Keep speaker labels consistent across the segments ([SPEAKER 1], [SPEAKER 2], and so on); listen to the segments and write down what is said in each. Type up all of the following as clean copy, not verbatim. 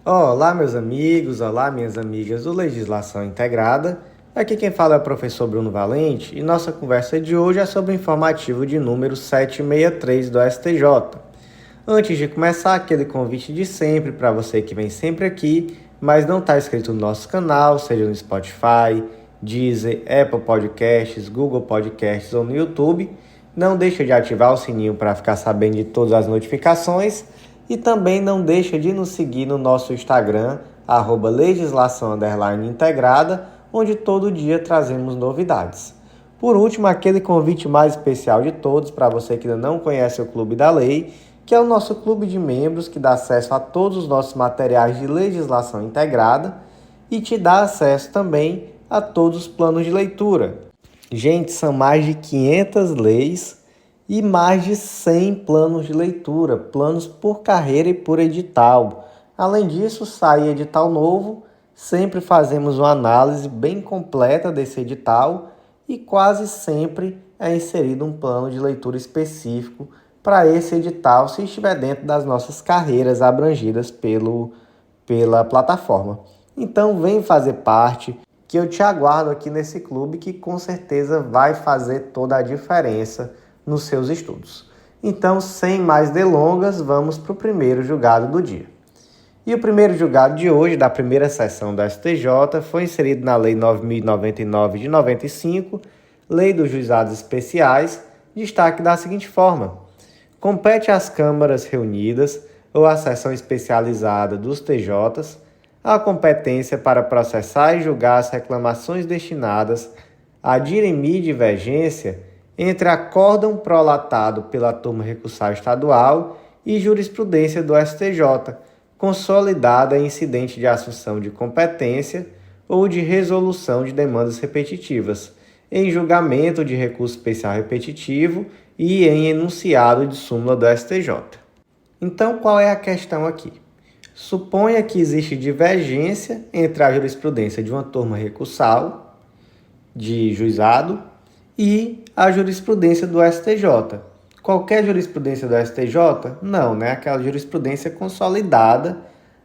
[SPEAKER 1] Olá, meus amigos, olá, minhas amigas do Legislação Integrada. Aqui quem fala é o professor Bruno Valente e nossa conversa de hoje é sobre o informativo de número 763 do STJ. Antes de começar, aquele convite de sempre para você que vem sempre aqui, mas não está inscrito no nosso canal, seja no Spotify, Deezer, Apple Podcasts, Google Podcasts ou no YouTube. Não deixa de ativar o sininho para ficar sabendo de todas as notificações. E também não deixa de nos seguir no nosso Instagram, @legislação_integrada, onde todo dia trazemos novidades. Por último, aquele convite mais especial de todos para você que ainda não conhece o Clube da Lei, que é o nosso clube de membros que dá acesso a todos os nossos materiais de legislação integrada e te dá acesso também a todos os planos de leitura. Gente, são mais de 500 leis e mais de 100 planos de leitura, planos por carreira e por edital. Além disso, sai edital novo, sempre fazemos uma análise bem completa desse edital e quase sempre é inserido um plano de leitura específico para esse edital, se estiver dentro das nossas carreiras abrangidas pela plataforma. Então, vem fazer parte, que eu te aguardo aqui nesse clube que com certeza vai fazer toda a diferença nos seus estudos. Então, sem mais delongas, vamos para o primeiro julgado do dia. E o primeiro julgado de hoje, da primeira sessão da STJ, foi inserido na Lei 9.099 de 95, Lei dos Juizados Especiais, destaque da seguinte forma: compete às câmaras reunidas ou à seção especializada dos TJs a competência para processar e julgar as reclamações destinadas a dirimir divergência entre acórdão prolatado pela turma recursal estadual e jurisprudência do STJ, consolidada em incidente de assunção de competência ou de resolução de demandas repetitivas, em julgamento de recurso especial repetitivo e em enunciado de súmula do STJ. Então, qual é a questão aqui? Suponha que existe divergência entre a jurisprudência de uma turma recursal de juizado e a jurisprudência do STJ. Qualquer jurisprudência do STJ? Não, né? Aquela jurisprudência consolidada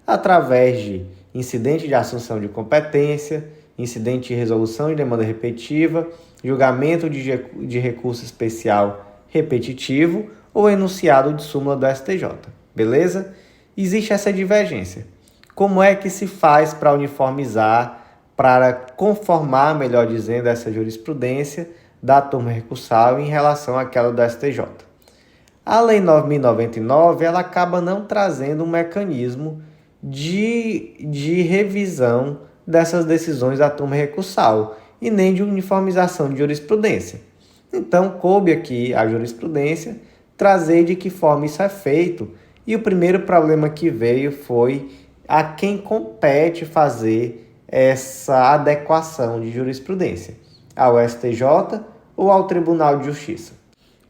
[SPEAKER 1] através de incidente de assunção de competência, incidente de resolução de demanda repetitiva, julgamento de recurso especial repetitivo ou enunciado de súmula do STJ. Beleza? Existe essa divergência. Como é que se faz para uniformizar, para conformar, melhor dizendo, essa jurisprudência da turma recursal em relação àquela do STJ? A Lei 9.099 ela acaba não trazendo um mecanismo de revisão dessas decisões da turma recursal e nem de uniformização de jurisprudência. Então, coube aqui a jurisprudência trazer de que forma isso é feito, e o primeiro problema que veio foi a quem compete fazer essa adequação de jurisprudência, ao STJ ou ao Tribunal de Justiça.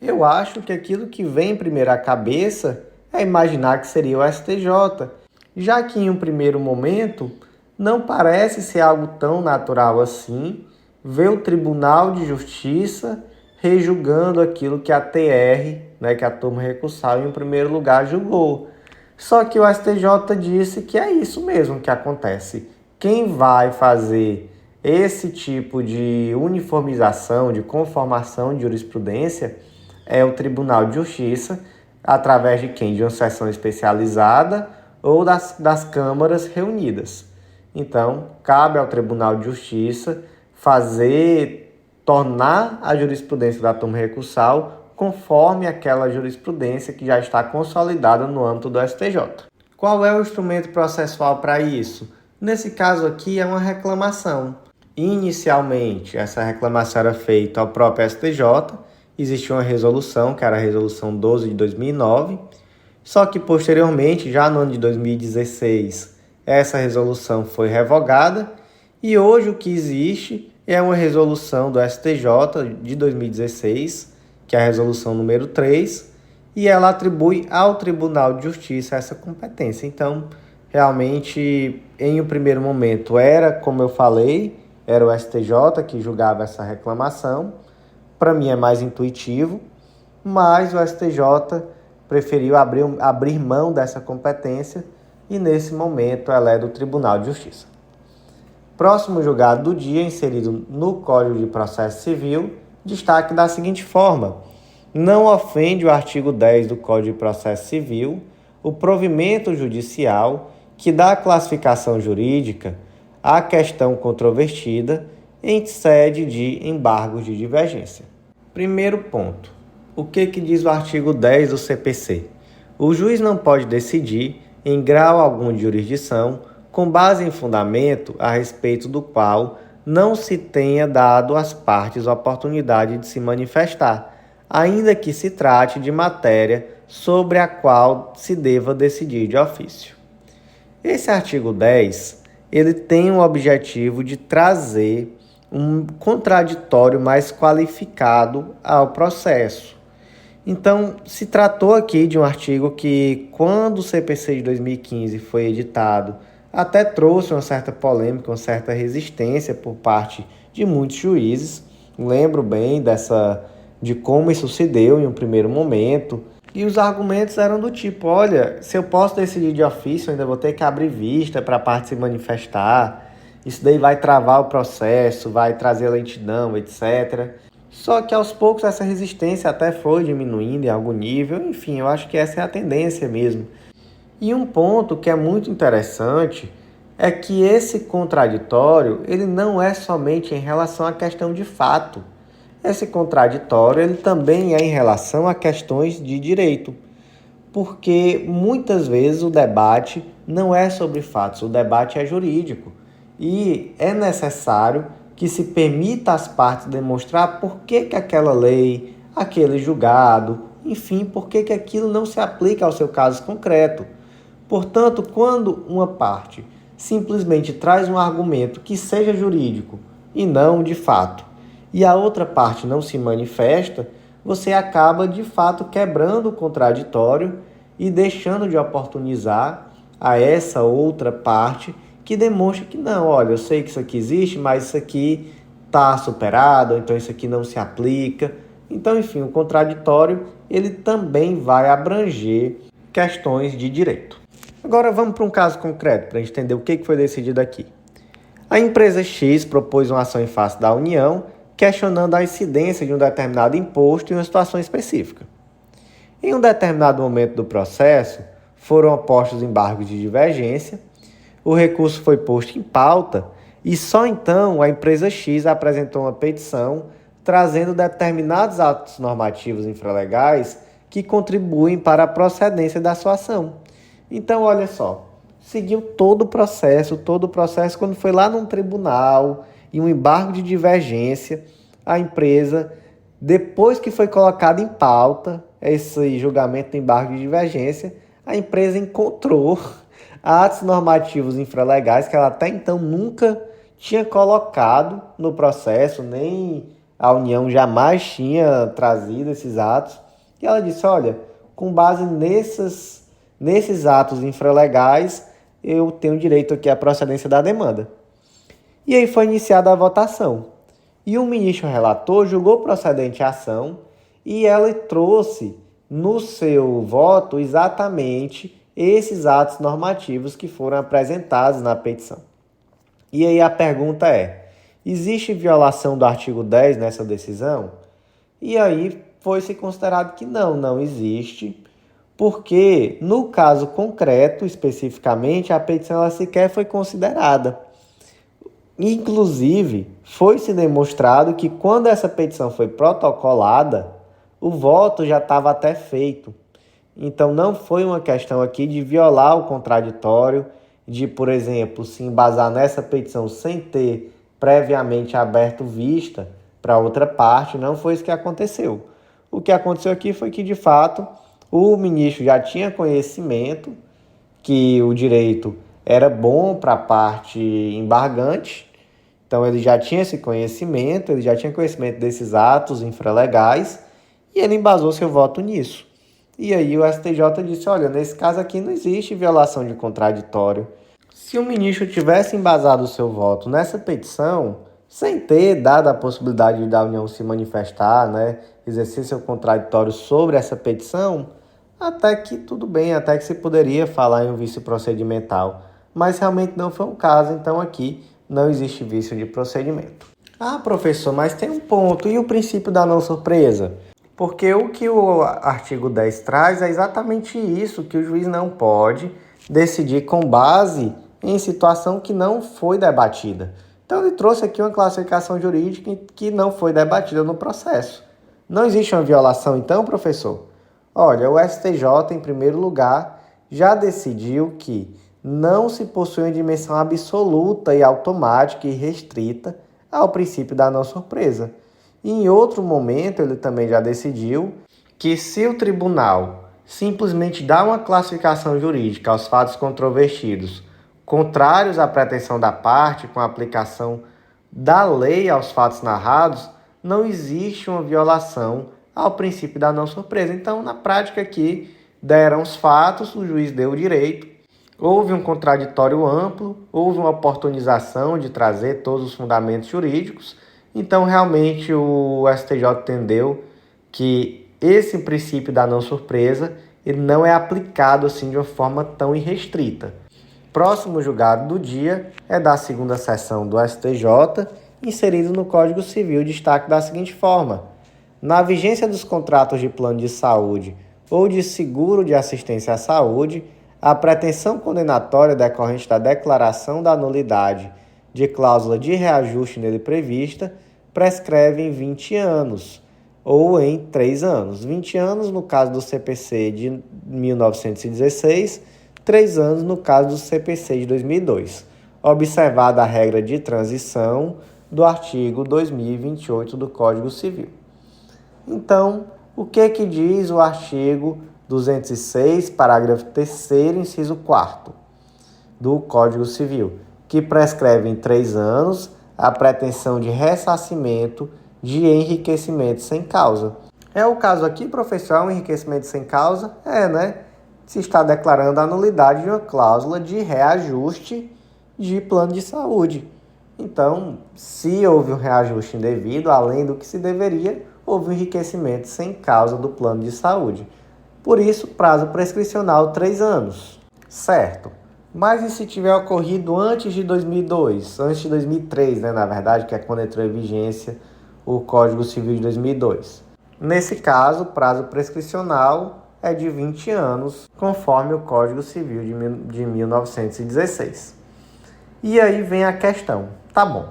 [SPEAKER 1] Eu acho que aquilo que vem primeiro à cabeça é imaginar que seria o STJ, já que em um primeiro momento não parece ser algo tão natural assim ver o Tribunal de Justiça rejulgando aquilo que a TR, que a turma recursal, em primeiro lugar julgou. Só que o STJ disse que é isso mesmo que acontece. Quem vai fazer esse tipo de uniformização, de conformação de jurisprudência é o Tribunal de Justiça, através de quem? De uma seção especializada ou das câmaras reunidas. Então, cabe ao Tribunal de Justiça tornar a jurisprudência da turma recursal conforme aquela jurisprudência que já está consolidada no âmbito do STJ. Qual é o instrumento processual para isso? Nesse caso aqui é uma reclamação. Inicialmente, essa reclamação era feita ao próprio STJ, existia uma resolução, que era a Resolução 12 de 2009, só que posteriormente, já no ano de 2016, essa resolução foi revogada e hoje o que existe é uma resolução do STJ de 2016, que é a resolução número 3, e ela atribui ao Tribunal de Justiça essa competência. Então, realmente, em um primeiro momento, era, como eu falei, era o STJ que julgava essa reclamação. Para mim é mais intuitivo, mas o STJ preferiu abrir mão dessa competência e nesse momento ela é do Tribunal de Justiça. Próximo julgado do dia, inserido no Código de Processo Civil, destaque da seguinte forma: não ofende o artigo 10 do Código de Processo Civil o provimento judicial que dá classificação jurídica à questão controvertida em sede de embargos de divergência. Primeiro ponto. O que diz o artigo 10 do CPC? O juiz não pode decidir, em grau algum de jurisdição, com base em fundamento a respeito do qual não se tenha dado às partes a oportunidade de se manifestar, ainda que se trate de matéria sobre a qual se deva decidir de ofício. Esse artigo 10, ele tem o objetivo de trazer um contraditório mais qualificado ao processo. Então, se tratou aqui de um artigo que, quando o CPC de 2015 foi editado, até trouxe uma certa polêmica, uma certa resistência por parte de muitos juízes. Lembro bem de como isso se deu em um primeiro momento. E os argumentos eram do tipo: olha, se eu posso decidir de ofício, eu ainda vou ter que abrir vista para a parte se manifestar. Isso daí vai travar o processo, vai trazer lentidão, etc. Só que aos poucos essa resistência até foi diminuindo em algum nível. Enfim, eu acho que essa é a tendência mesmo. E um ponto que é muito interessante é que esse contraditório ele não é somente em relação à questão de fato. Esse contraditório ele também é em relação a questões de direito, porque muitas vezes o debate não é sobre fatos, o debate é jurídico e é necessário que se permita às partes demonstrar por que aquela lei, aquele julgado, enfim, por que aquilo não se aplica ao seu caso concreto. Portanto, quando uma parte simplesmente traz um argumento que seja jurídico e não de fato, e a outra parte não se manifesta, você acaba de fato quebrando o contraditório e deixando de oportunizar a essa outra parte que demonstra que não, olha, eu sei que isso aqui existe, mas isso aqui está superado, ou então isso aqui não se aplica. Então, enfim, o contraditório ele também vai abranger questões de direito. Agora vamos para um caso concreto, para a gente entender o que foi decidido aqui. A empresa X propôs uma ação em face da União, questionando a incidência de um determinado imposto em uma situação específica. Em um determinado momento do processo, foram opostos embargos de divergência, o recurso foi posto em pauta e só então a empresa X apresentou uma petição trazendo determinados atos normativos infralegais que contribuem para a procedência da sua ação. Então, olha só, seguiu todo o processo quando foi lá num tribunal e um embargo de divergência, a empresa, depois que foi colocado em pauta esse julgamento do embargo de divergência, a empresa encontrou atos normativos infralegais que ela até então nunca tinha colocado no processo, nem a União jamais tinha trazido esses atos. E ela disse, olha, com base nesses atos infralegais, eu tenho direito aqui à procedência da demanda. E aí foi iniciada a votação. E o ministro relator julgou procedente a ação e ela trouxe no seu voto exatamente esses atos normativos que foram apresentados na petição. E aí a pergunta é, existe violação do artigo 10 nessa decisão? E aí foi-se considerado que não existe, porque no caso concreto, especificamente, a petição ela sequer foi considerada. Inclusive, foi-se demonstrado que quando essa petição foi protocolada, o voto já estava até feito. Então, não foi uma questão aqui de violar o contraditório, de, por exemplo, se embasar nessa petição sem ter previamente aberto vista para outra parte. Não foi isso que aconteceu. O que aconteceu aqui foi que, de fato, o ministro já tinha conhecimento que o direito era bom para a parte embargante, então ele já tinha esse conhecimento, ele já tinha conhecimento desses atos infralegais e ele embasou seu voto nisso. E aí o STJ disse, olha, nesse caso aqui não existe violação de contraditório. Se o ministro tivesse embasado o seu voto nessa petição, sem ter dado a possibilidade da União se manifestar, exercer seu contraditório sobre essa petição, Até que tudo bem, até que se poderia falar em um vício procedimental, mas realmente não foi o caso, então aqui não existe vício de procedimento. Ah, professor, mas tem um ponto, e o princípio da não surpresa? Porque o que o artigo 10 traz é exatamente isso, que o juiz não pode decidir com base em situação que não foi debatida. Então ele trouxe aqui uma classificação jurídica que não foi debatida no processo. Não existe uma violação então, professor? Olha, o STJ, em primeiro lugar, já decidiu que não se possui uma dimensão absoluta e automática e restrita ao princípio da não surpresa. E em outro momento, ele também já decidiu que se o tribunal simplesmente dá uma classificação jurídica aos fatos controvertidos contrários à pretensão da parte com a aplicação da lei aos fatos narrados, não existe uma violação ao princípio da não surpresa. Então, na prática aqui, deram os fatos, o juiz deu o direito, houve um contraditório amplo, houve uma oportunização de trazer todos os fundamentos jurídicos. Então, realmente, o STJ entendeu que esse princípio da não surpresa ele não é aplicado assim de uma forma tão irrestrita. Próximo julgado do dia é da segunda sessão do STJ, inserido no Código Civil, destaque da seguinte forma: na vigência dos contratos de plano de saúde ou de seguro de assistência à saúde, a pretensão condenatória decorrente da declaração da nulidade de cláusula de reajuste nele prevista prescreve em 20 anos ou em 3 anos. 20 anos no caso do CPC de 1916, 3 anos no caso do CPC de 2002, observada a regra de transição do artigo 2028 do Código Civil. Então, o que diz o artigo 206, parágrafo 3º, inciso 4º do Código Civil, que prescreve em 3 anos a pretensão de ressarcimento de enriquecimento sem causa. É o caso aqui, professor, um enriquecimento sem causa? Né? Se está declarando a nulidade de uma cláusula de reajuste de plano de saúde. Então, se houve um reajuste indevido, além do que se deveria, houve um enriquecimento sem causa do plano de saúde. Por isso, prazo prescricional 3 anos. Certo. Mas e se tiver ocorrido antes de 2002? Antes de 2003, na verdade, que é quando entrou em vigência o Código Civil de 2002. Nesse caso, o prazo prescricional é de 20 anos, conforme o Código Civil de 1916. E aí vem a questão, tá bom,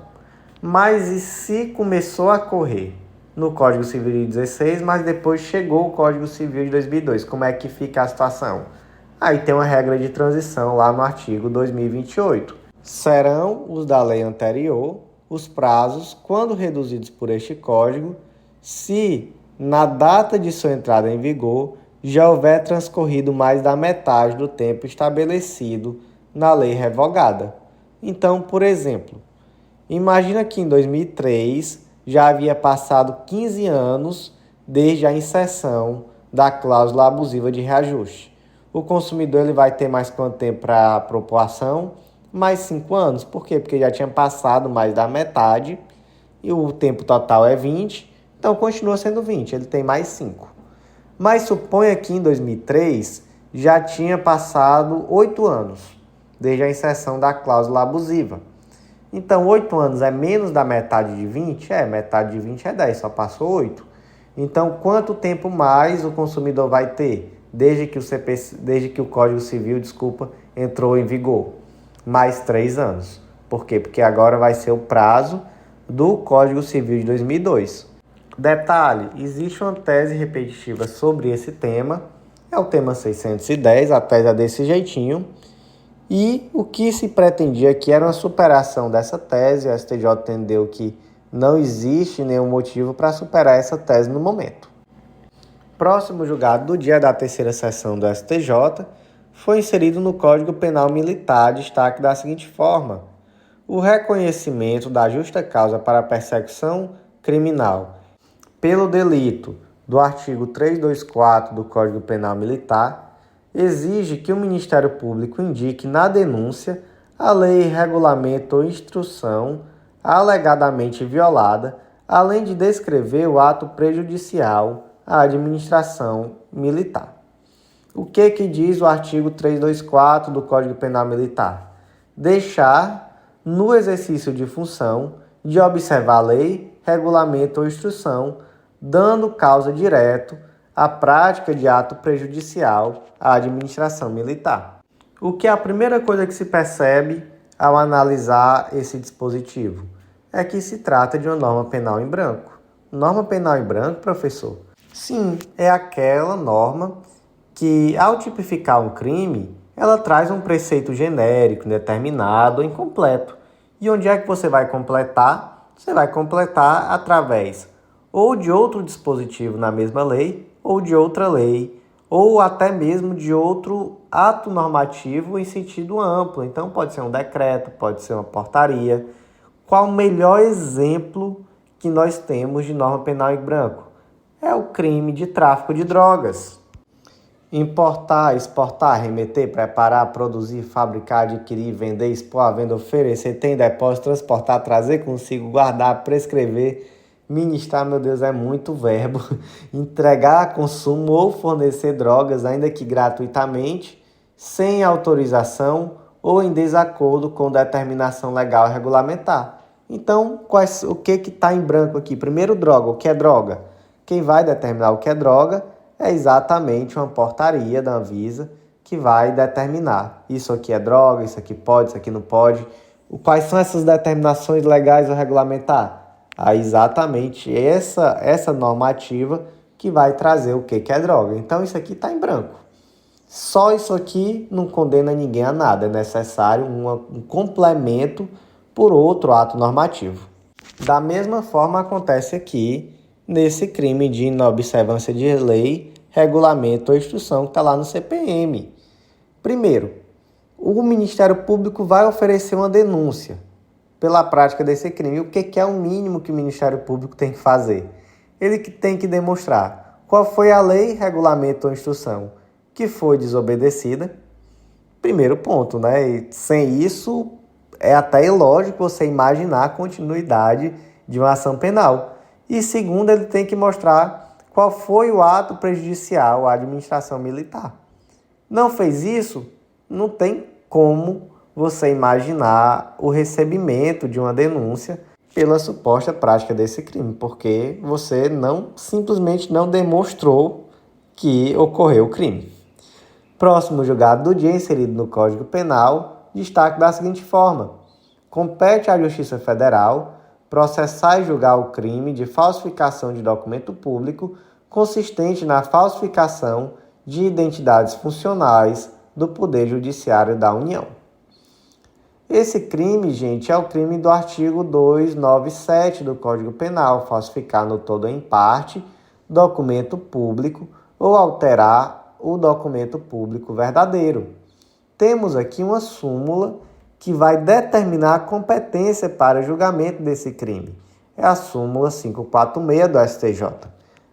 [SPEAKER 1] mas e se começou a correr no Código Civil de 16, mas depois chegou o Código Civil de 2002, como é que fica a situação? Aí tem uma regra de transição lá no artigo 2028. Serão os da lei anterior os prazos, quando reduzidos por este Código, se na data de sua entrada em vigor já houver transcorrido mais da metade do tempo estabelecido na lei revogada. Então, por exemplo, imagina que em 2003 já havia passado 15 anos desde a inserção da cláusula abusiva de reajuste. O consumidor ele vai ter mais quanto tempo para propor ação? Mais 5 anos. Por quê? Porque já tinha passado mais da metade e o tempo total é 20, então continua sendo 20, ele tem mais 5. Mas suponha que em 2003 já tinha passado 8 anos, desde a inserção da cláusula abusiva. Então, 8 anos é menos da metade de 20? Metade de 20 é 10, só passou 8. Então, quanto tempo mais o consumidor vai ter desde que o Código Civil, entrou em vigor? Mais 3 anos. Por quê? Porque agora vai ser o prazo do Código Civil de 2002. Detalhe, existe uma tese repetitiva sobre esse tema, é o tema 610, a tese é desse jeitinho, e o que se pretendia aqui era uma superação dessa tese. O STJ entendeu que não existe nenhum motivo para superar essa tese no momento. Próximo julgado do dia da terceira sessão do STJ foi inserido no Código Penal Militar, destaque da seguinte forma: o reconhecimento da justa causa para a persecução criminal pelo delito do artigo 324 do Código Penal Militar exige que o Ministério Público indique na denúncia a lei, regulamento ou instrução alegadamente violada, além de descrever o ato prejudicial à administração militar. O que diz o artigo 324 do Código Penal Militar? Deixar, no exercício de função, de observar a lei, regulamento ou instrução, dando causa direto à prática de ato prejudicial à administração militar. O que é a primeira coisa que se percebe ao analisar esse dispositivo? É que se trata de uma norma penal em branco. Norma penal em branco, professor? Sim, é aquela norma que, ao tipificar um crime, ela traz um preceito genérico, indeterminado ou incompleto. E onde é que você vai completar? Você vai completar através ou de outro dispositivo na mesma lei, ou de outra lei, ou até mesmo de outro ato normativo em sentido amplo. Então pode ser um decreto, pode ser uma portaria. Qual o melhor exemplo que nós temos de norma penal em branco? É o crime de tráfico de drogas. Importar, exportar, remeter, preparar, produzir, fabricar, adquirir, vender, expor, à venda, oferecer, ter em depósito, transportar, trazer consigo, guardar, prescrever, ministrar, meu Deus, é muito verbo, entregar a consumo ou fornecer drogas, ainda que gratuitamente, sem autorização ou em desacordo com determinação legal regulamentar. Então, o que está em branco aqui? Primeiro, droga. O que é droga? Quem vai determinar o que é droga é exatamente uma portaria da Anvisa que vai determinar. Isso aqui é droga, isso aqui pode, isso aqui não pode. Quais são essas determinações legais ou regulamentar? Exatamente essa normativa que vai trazer o que é droga. Então, isso aqui está em branco. Só isso aqui não condena ninguém a nada. É necessário um complemento por outro ato normativo. Da mesma forma acontece aqui nesse crime de inobservância de lei, regulamento ou instrução que está lá no CPM. Primeiro, o Ministério Público vai oferecer uma denúncia pela prática desse crime. O que é o mínimo que o Ministério Público tem que fazer? Ele tem que demonstrar qual foi a lei, regulamento ou instrução que foi desobedecida. Primeiro ponto, né? E sem isso, é até ilógico você imaginar a continuidade de uma ação penal. E segundo, ele tem que mostrar qual foi o ato prejudicial à administração militar. Não fez isso? Não tem como você imaginar o recebimento de uma denúncia pela suposta prática desse crime, porque você simplesmente não demonstrou que ocorreu o crime. Próximo julgado do dia, inserido no Código Penal, destaque da seguinte forma: compete à Justiça Federal processar e julgar o crime de falsificação de documento público consistente na falsificação de identidades funcionais do Poder Judiciário da União. Esse crime, gente, é o crime do artigo 297 do Código Penal, falsificar no todo ou em parte documento público ou alterar o documento público verdadeiro. Temos aqui uma súmula que vai determinar a competência para julgamento desse crime. É a súmula 546 do STJ.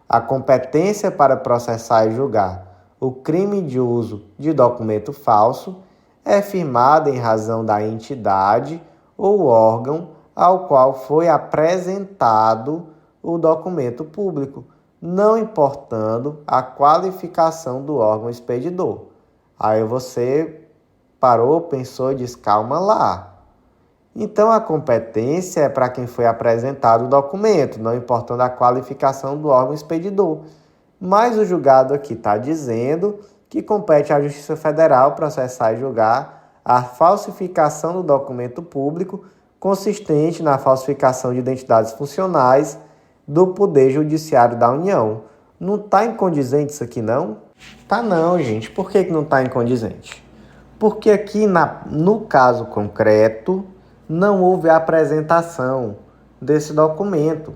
[SPEAKER 1] A competência para processar e julgar o crime de uso de documento falso é firmada em razão da entidade ou órgão ao qual foi apresentado o documento público, não importando a qualificação do órgão expedidor. Aí você parou, pensou e disse, calma lá. Então, a competência é para quem foi apresentado o documento, não importando a qualificação do órgão expedidor. Mas o julgado aqui está dizendo que compete à Justiça Federal processar e julgar a falsificação do documento público consistente na falsificação de identidades funcionais do Poder Judiciário da União. Não está incondizente isso aqui, não? Tá não, gente. Por que não está incondizente? Porque aqui, no caso concreto, não houve apresentação desse documento.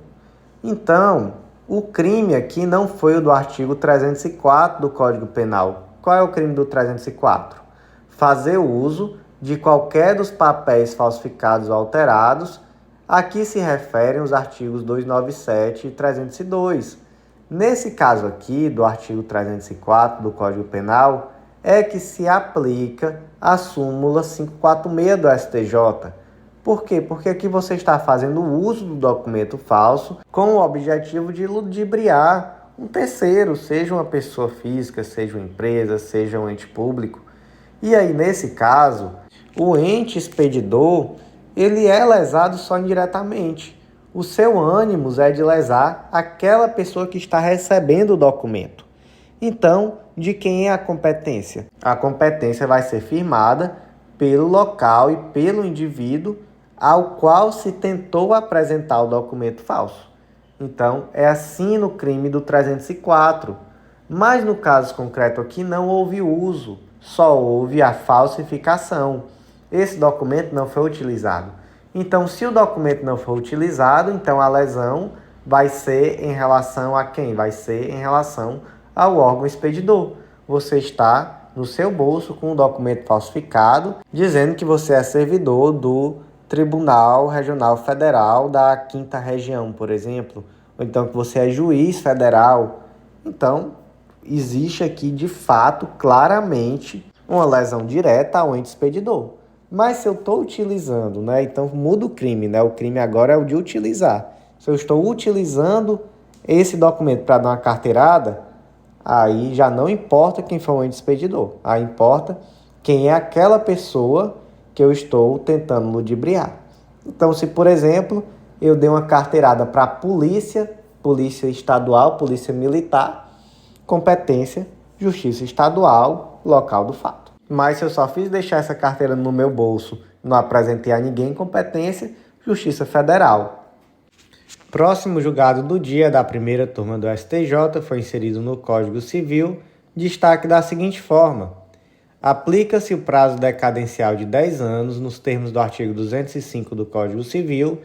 [SPEAKER 1] Então, o crime aqui não foi o do artigo 304 do Código Penal. Qual é o crime do 304? Fazer uso de qualquer dos papéis falsificados ou alterados. Aqui se referem os artigos 297 e 302. Nesse caso aqui, do artigo 304 do Código Penal, é que se aplica a súmula 546 do STJ. Por quê? Porque aqui você está fazendo uso do documento falso com o objetivo de ludibriar um terceiro, seja uma pessoa física, seja uma empresa, seja um ente público. E aí, nesse caso, o ente expedidor, ele é lesado só indiretamente. O seu ânimo é de lesar aquela pessoa que está recebendo o documento. Então, de quem é a competência? A competência vai ser firmada pelo local e pelo indivíduo ao qual se tentou apresentar o documento falso. Então, é assim no crime do 304. Mas no caso concreto aqui não houve uso, só houve a falsificação. Esse documento não foi utilizado. Então, se o documento não for utilizado, então a lesão vai ser em relação a quem? Vai ser em relação ao órgão expedidor. Você está no seu bolso com um documento falsificado, dizendo que você é servidor do Tribunal Regional Federal da 5ª Região, por exemplo, ou então que você é juiz federal. Então, existe aqui, de fato, claramente, uma lesão direta ao ente expedidor. Mas se eu estou utilizando, então muda o crime, O crime agora é o de utilizar. Se eu estou utilizando esse documento para dar uma carteirada, aí já não importa quem foi o ente expedidor. Aí importa quem é aquela pessoa que eu estou tentando ludibriar. Então, se, por exemplo, eu dei uma carteirada para a polícia estadual, polícia militar, competência, justiça estadual, local do fato. Mas se eu só fiz deixar essa carteira no meu bolso, não apresentei a ninguém, competência, justiça federal. Próximo julgado do dia da primeira turma do STJ foi inserido no Código Civil, destaque da seguinte forma: aplica-se o prazo decadencial de 10 anos, nos termos do artigo 205 do Código Civil,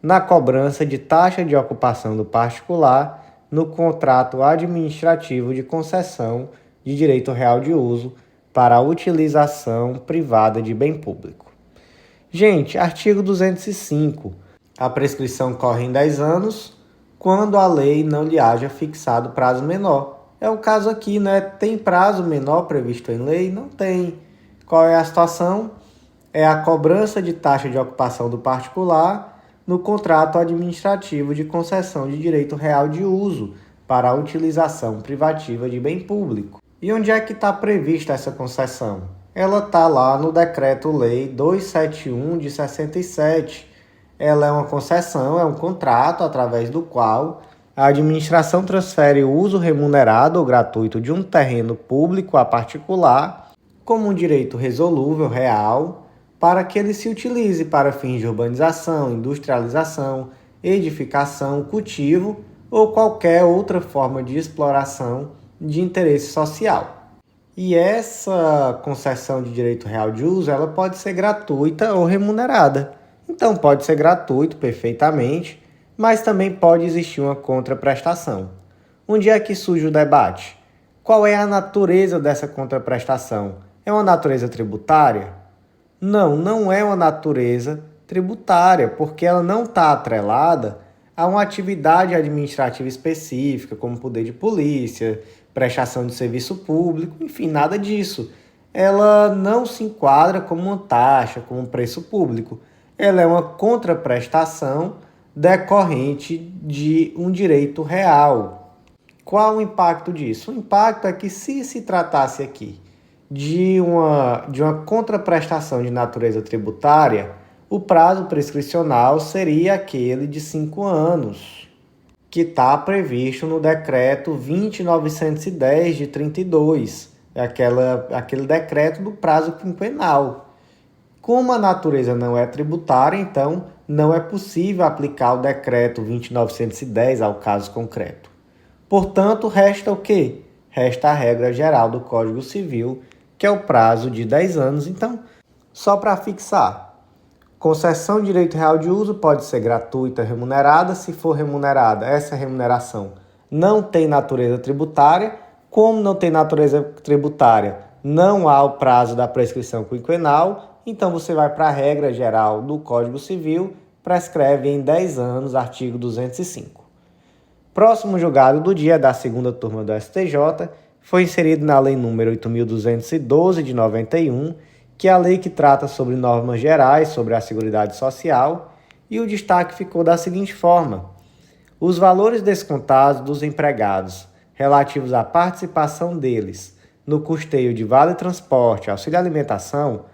[SPEAKER 1] na cobrança de taxa de ocupação do particular no contrato administrativo de concessão de direito real de uso para a utilização privada de bem público. Gente, artigo 205. A prescrição corre em 10 anos quando a lei não lhe haja fixado prazo menor. É o caso aqui, Tem prazo menor previsto em lei? Não tem. Qual é a situação? É a cobrança de taxa de ocupação do particular no contrato administrativo de concessão de direito real de uso para a utilização privativa de bem público. E onde é que está prevista essa concessão? Ela está lá no Decreto-Lei 271 de 67. Ela é uma concessão, é um contrato através do qual a administração transfere o uso remunerado ou gratuito de um terreno público a particular como um direito resolúvel real para que ele se utilize para fins de urbanização, industrialização, edificação, cultivo ou qualquer outra forma de exploração de interesse social. E essa concessão de direito real de uso, ela pode ser gratuita ou remunerada. Então pode ser gratuito perfeitamente, mas também pode existir uma contraprestação. Onde é que surge o debate? Qual é a natureza dessa contraprestação? É uma natureza tributária? Não, não é uma natureza tributária, porque ela não está atrelada a uma atividade administrativa específica, como poder de polícia, prestação de serviço público, enfim, nada disso. Ela não se enquadra como uma taxa, como um preço público. Ela é uma contraprestação decorrente de um direito real. Qual o impacto disso? O impacto é que, se tratasse aqui de uma contraprestação de natureza tributária, o prazo prescricional seria aquele de 5 anos, que está previsto no Decreto 20.910 de 32, aquele decreto do prazo quinquenal. Como a natureza não é tributária, então não é possível aplicar o Decreto 20.910 ao caso concreto. Portanto, resta o quê? Resta a regra geral do Código Civil, que é o prazo de 10 anos. Então, só para fixar, concessão de direito real de uso pode ser gratuita, remunerada. Se for remunerada, essa remuneração não tem natureza tributária. Como não tem natureza tributária, não há o prazo da prescrição quinquenal, então você vai para a regra geral do Código Civil, prescreve em 10 anos, artigo 205. Próximo julgado do dia da segunda turma do STJ foi inserido na Lei nº 8.212 de 91, que é a lei que trata sobre normas gerais sobre a Seguridade Social, e o destaque ficou da seguinte forma: os valores descontados dos empregados relativos à participação deles no custeio de vale-transporte, auxílio alimentação,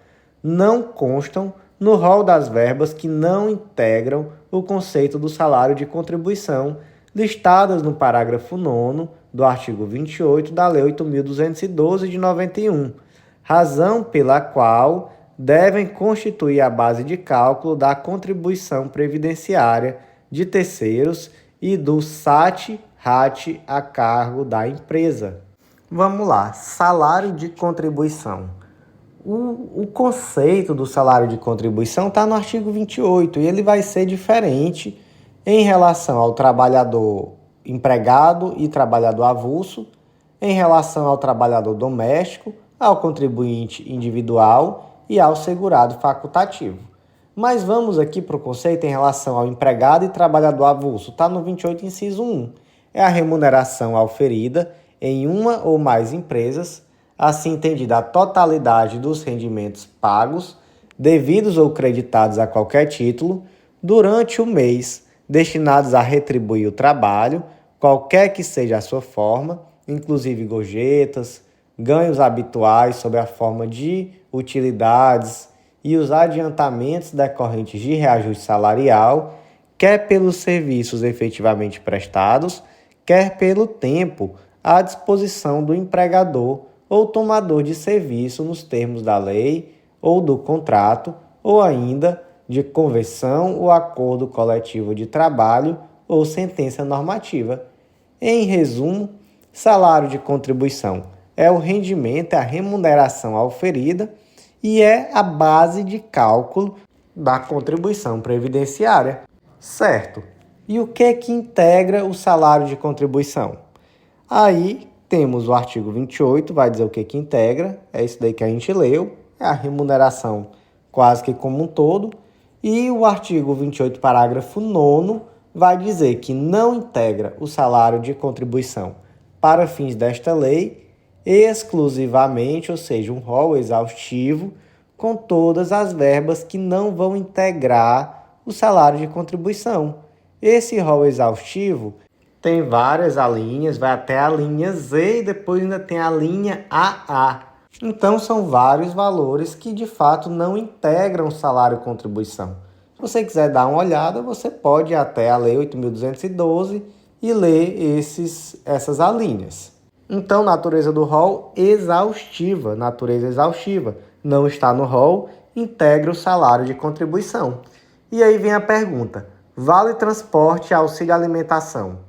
[SPEAKER 1] não constam no rol das verbas que não integram o conceito do salário de contribuição listadas no parágrafo 9º do artigo 28 da Lei 8.212 de 91, razão pela qual devem constituir a base de cálculo da contribuição previdenciária de terceiros e do SAT-RAT a cargo da empresa. Vamos lá, salário de contribuição. O conceito do salário de contribuição está no artigo 28 e ele vai ser diferente em relação ao trabalhador empregado e trabalhador avulso, em relação ao trabalhador doméstico, ao contribuinte individual e ao segurado facultativo. Mas vamos aqui para o conceito em relação ao empregado e trabalhador avulso. Está no 28, inciso 1. É a remuneração auferida em uma ou mais empresas, assim entendida a totalidade dos rendimentos pagos, devidos ou creditados a qualquer título, durante o mês, destinados a retribuir o trabalho, qualquer que seja a sua forma, inclusive gorjetas, ganhos habituais sob a forma de utilidades e os adiantamentos decorrentes de reajuste salarial, quer pelos serviços efetivamente prestados, quer pelo tempo à disposição do empregador ou tomador de serviço nos termos da lei ou do contrato, ou ainda de convenção ou acordo coletivo de trabalho ou sentença normativa. Em resumo, salário de contribuição é o rendimento, é a remuneração auferida e é a base de cálculo da contribuição previdenciária. Certo. E o que é que integra o salário de contribuição? Aí temos o artigo 28, vai dizer o que é que integra, é isso daí que a gente leu, é a remuneração quase que como um todo. E o artigo 28, parágrafo 9º, vai dizer que não integra o salário de contribuição para fins desta lei exclusivamente, ou seja, um rol exaustivo, com todas as verbas que não vão integrar o salário de contribuição. Esse rol exaustivo tem várias alíneas, vai até a linha Z e depois ainda tem a linha AA. Então, são vários valores que, de fato, não integram o salário contribuição. Se você quiser dar uma olhada, você pode ir até a Lei 8.212 e ler essas alíneas. Então, natureza do rol exaustiva, natureza exaustiva. Não está no rol, integra o salário de contribuição. E aí vem a pergunta, vale transporte e auxílio alimentação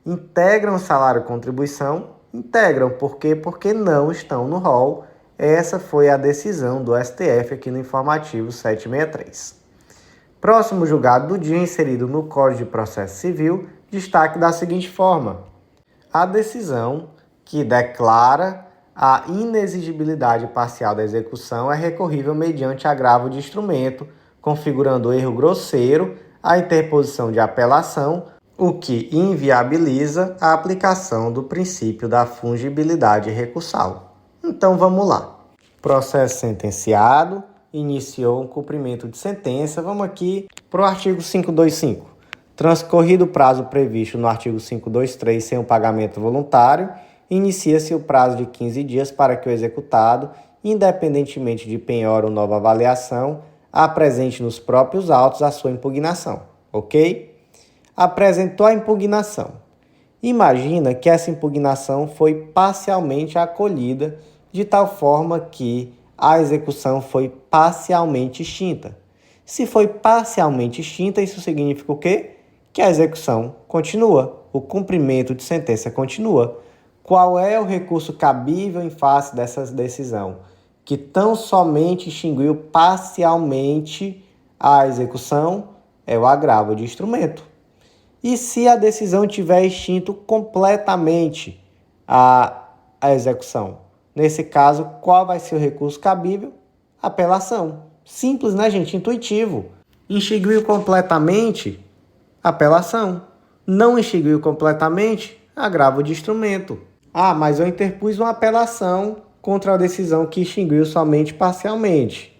[SPEAKER 1] integram o salário contribuição? Integram. Por quê? Porque não estão no rol. Essa foi a decisão do STF aqui no informativo 763. Próximo julgado do dia inserido no Código de Processo Civil, destaque da seguinte forma. A decisão que declara a inexigibilidade parcial da execução é recorrível mediante agravo de instrumento, configurando erro grosseiro a interposição de apelação, o que inviabiliza a aplicação do princípio da fungibilidade recursal. Então vamos lá. Processo sentenciado, iniciou um cumprimento de sentença. Vamos aqui para o artigo 525. Transcorrido o prazo previsto no artigo 523 sem o pagamento voluntário, inicia-se o prazo de 15 dias para que o executado, independentemente de penhora ou nova avaliação, apresente nos próprios autos a sua impugnação. Ok? Apresentou a impugnação. Imagina que essa impugnação foi parcialmente acolhida, de tal forma que a execução foi parcialmente extinta. Se foi parcialmente extinta, isso significa o quê? Que a execução continua, o cumprimento de sentença continua. Qual é o recurso cabível em face dessa decisão? Que tão somente extinguiu parcialmente a execução, é o agravo de instrumento. E se a decisão tiver extinto completamente a execução? Nesse caso, qual vai ser o recurso cabível? Apelação. Simples, né, gente? Intuitivo. Extinguiu completamente? Apelação. Não extinguiu completamente? Agravo de instrumento. Ah, mas eu interpus uma apelação contra a decisão que extinguiu somente parcialmente.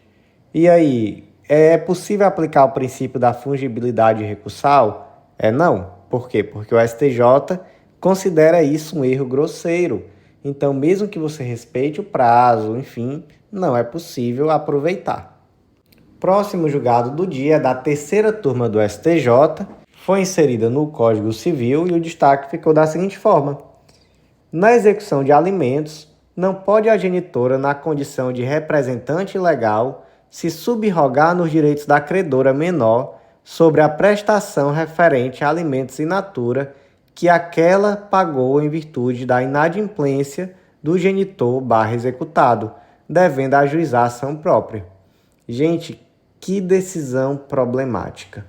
[SPEAKER 1] E aí, é possível aplicar o princípio da fungibilidade recursal? Não. Por quê? Porque o STJ considera isso um erro grosseiro. Então, mesmo que você respeite o prazo, enfim, não é possível aproveitar. Próximo julgado do dia é da terceira turma do STJ, foi inserida no Código Civil e o destaque ficou da seguinte forma: na execução de alimentos, não pode a genitora, na condição de representante legal, se subrogar nos direitos da credora menor sobre a prestação referente a alimentos in natura que aquela pagou em virtude da inadimplência do genitor/executado, devendo ajuizar ação própria. Gente, que decisão problemática.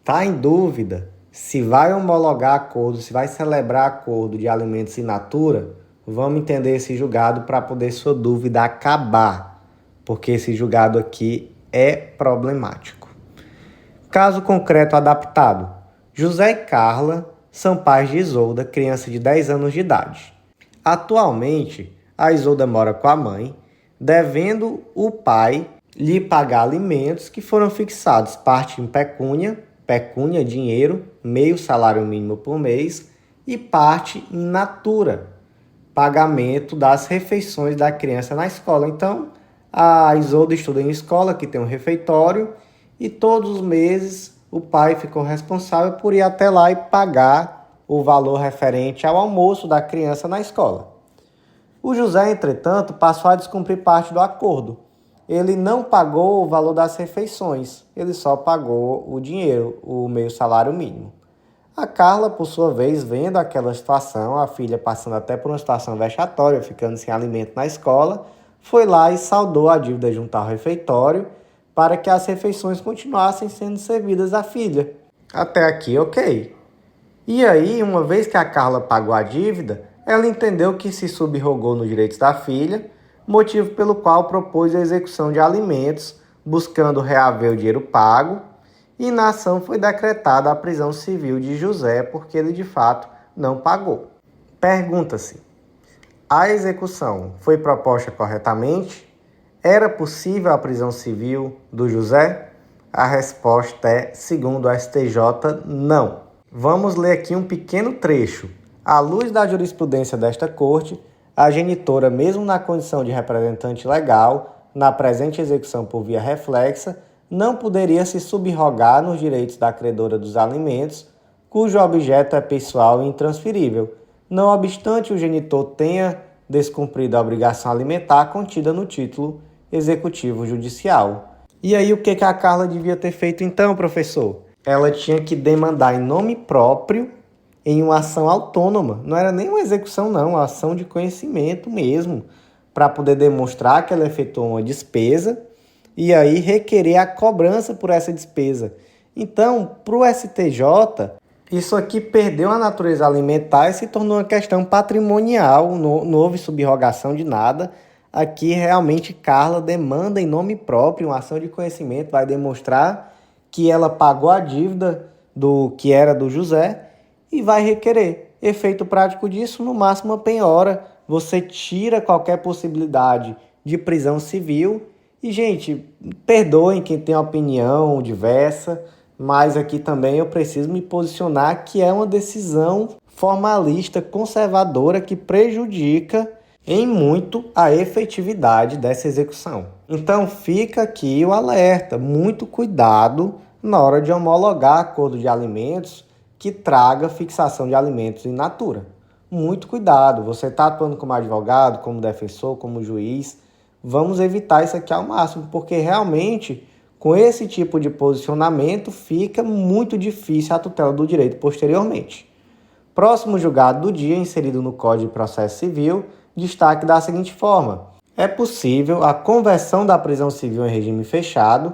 [SPEAKER 1] Tá em dúvida se vai homologar acordo, se vai celebrar acordo de alimentos in natura? Vamos entender esse julgado para poder sua dúvida acabar, porque esse julgado aqui é problemático. Caso concreto adaptado: José e Carla são pais de Isolda, criança de 10 anos de idade. Atualmente, a Isolda mora com a mãe, devendo o pai lhe pagar alimentos que foram fixados, parte em pecúnia, dinheiro, meio salário mínimo por mês, e parte em natura, pagamento das refeições da criança na escola. Então, a Isolda estuda em escola, que tem um refeitório, e todos os meses o pai ficou responsável por ir até lá e pagar o valor referente ao almoço da criança na escola. O José, entretanto, passou a descumprir parte do acordo. Ele não pagou o valor das refeições, ele só pagou o dinheiro, o meio salário mínimo. A Carla, por sua vez, vendo aquela situação, a filha passando até por uma situação vexatória, ficando sem alimento na escola, foi lá e saldou a dívida junto ao refeitório para que as refeições continuassem sendo servidas à filha. Até aqui, ok. E aí, uma vez que a Carla pagou a dívida, ela entendeu que se subrogou nos direitos da filha, motivo pelo qual propôs a execução de alimentos, buscando reaver o dinheiro pago, e na ação foi decretada a prisão civil de José, porque ele de fato não pagou. Pergunta-se: a execução foi proposta corretamente? Era possível a prisão civil do José? A resposta é, segundo o STJ, não. Vamos ler aqui um pequeno trecho. À luz da jurisprudência desta corte, a genitora, mesmo na condição de representante legal, na presente execução por via reflexa, não poderia se subrogar nos direitos da credora dos alimentos, cujo objeto é pessoal e intransferível, não obstante o genitor tenha descumprido a obrigação alimentar contida no título executivo judicial. E aí, o que a Carla devia ter feito então, professor? Ela tinha que demandar em nome próprio em uma ação autônoma. Não era nem uma execução, não, uma ação de conhecimento mesmo, para poder demonstrar que ela efetuou uma despesa e aí requerer a cobrança por essa despesa. Então, para o STJ, isso aqui perdeu a natureza alimentar e se tornou uma questão patrimonial, não houve subrogação de nada. Aqui, realmente, Carla demanda em nome próprio uma ação de conhecimento, vai demonstrar que ela pagou a dívida do que era do José e vai requerer. Efeito prático disso, no máximo, uma penhora. Você tira qualquer possibilidade de prisão civil. E, gente, perdoem quem tem opinião diversa, mas aqui também eu preciso me posicionar que é uma decisão formalista, conservadora, que prejudica em muito a efetividade dessa execução. Então fica aqui o alerta, muito cuidado na hora de homologar acordo de alimentos que traga fixação de alimentos in natura. Muito cuidado, você está atuando como advogado, como defensor, como juiz, vamos evitar isso aqui ao máximo, porque realmente com esse tipo de posicionamento fica muito difícil a tutela do direito posteriormente. Próximo julgado do dia, inserido no Código de Processo Civil, destaque da seguinte forma: é possível a conversão da prisão civil em regime fechado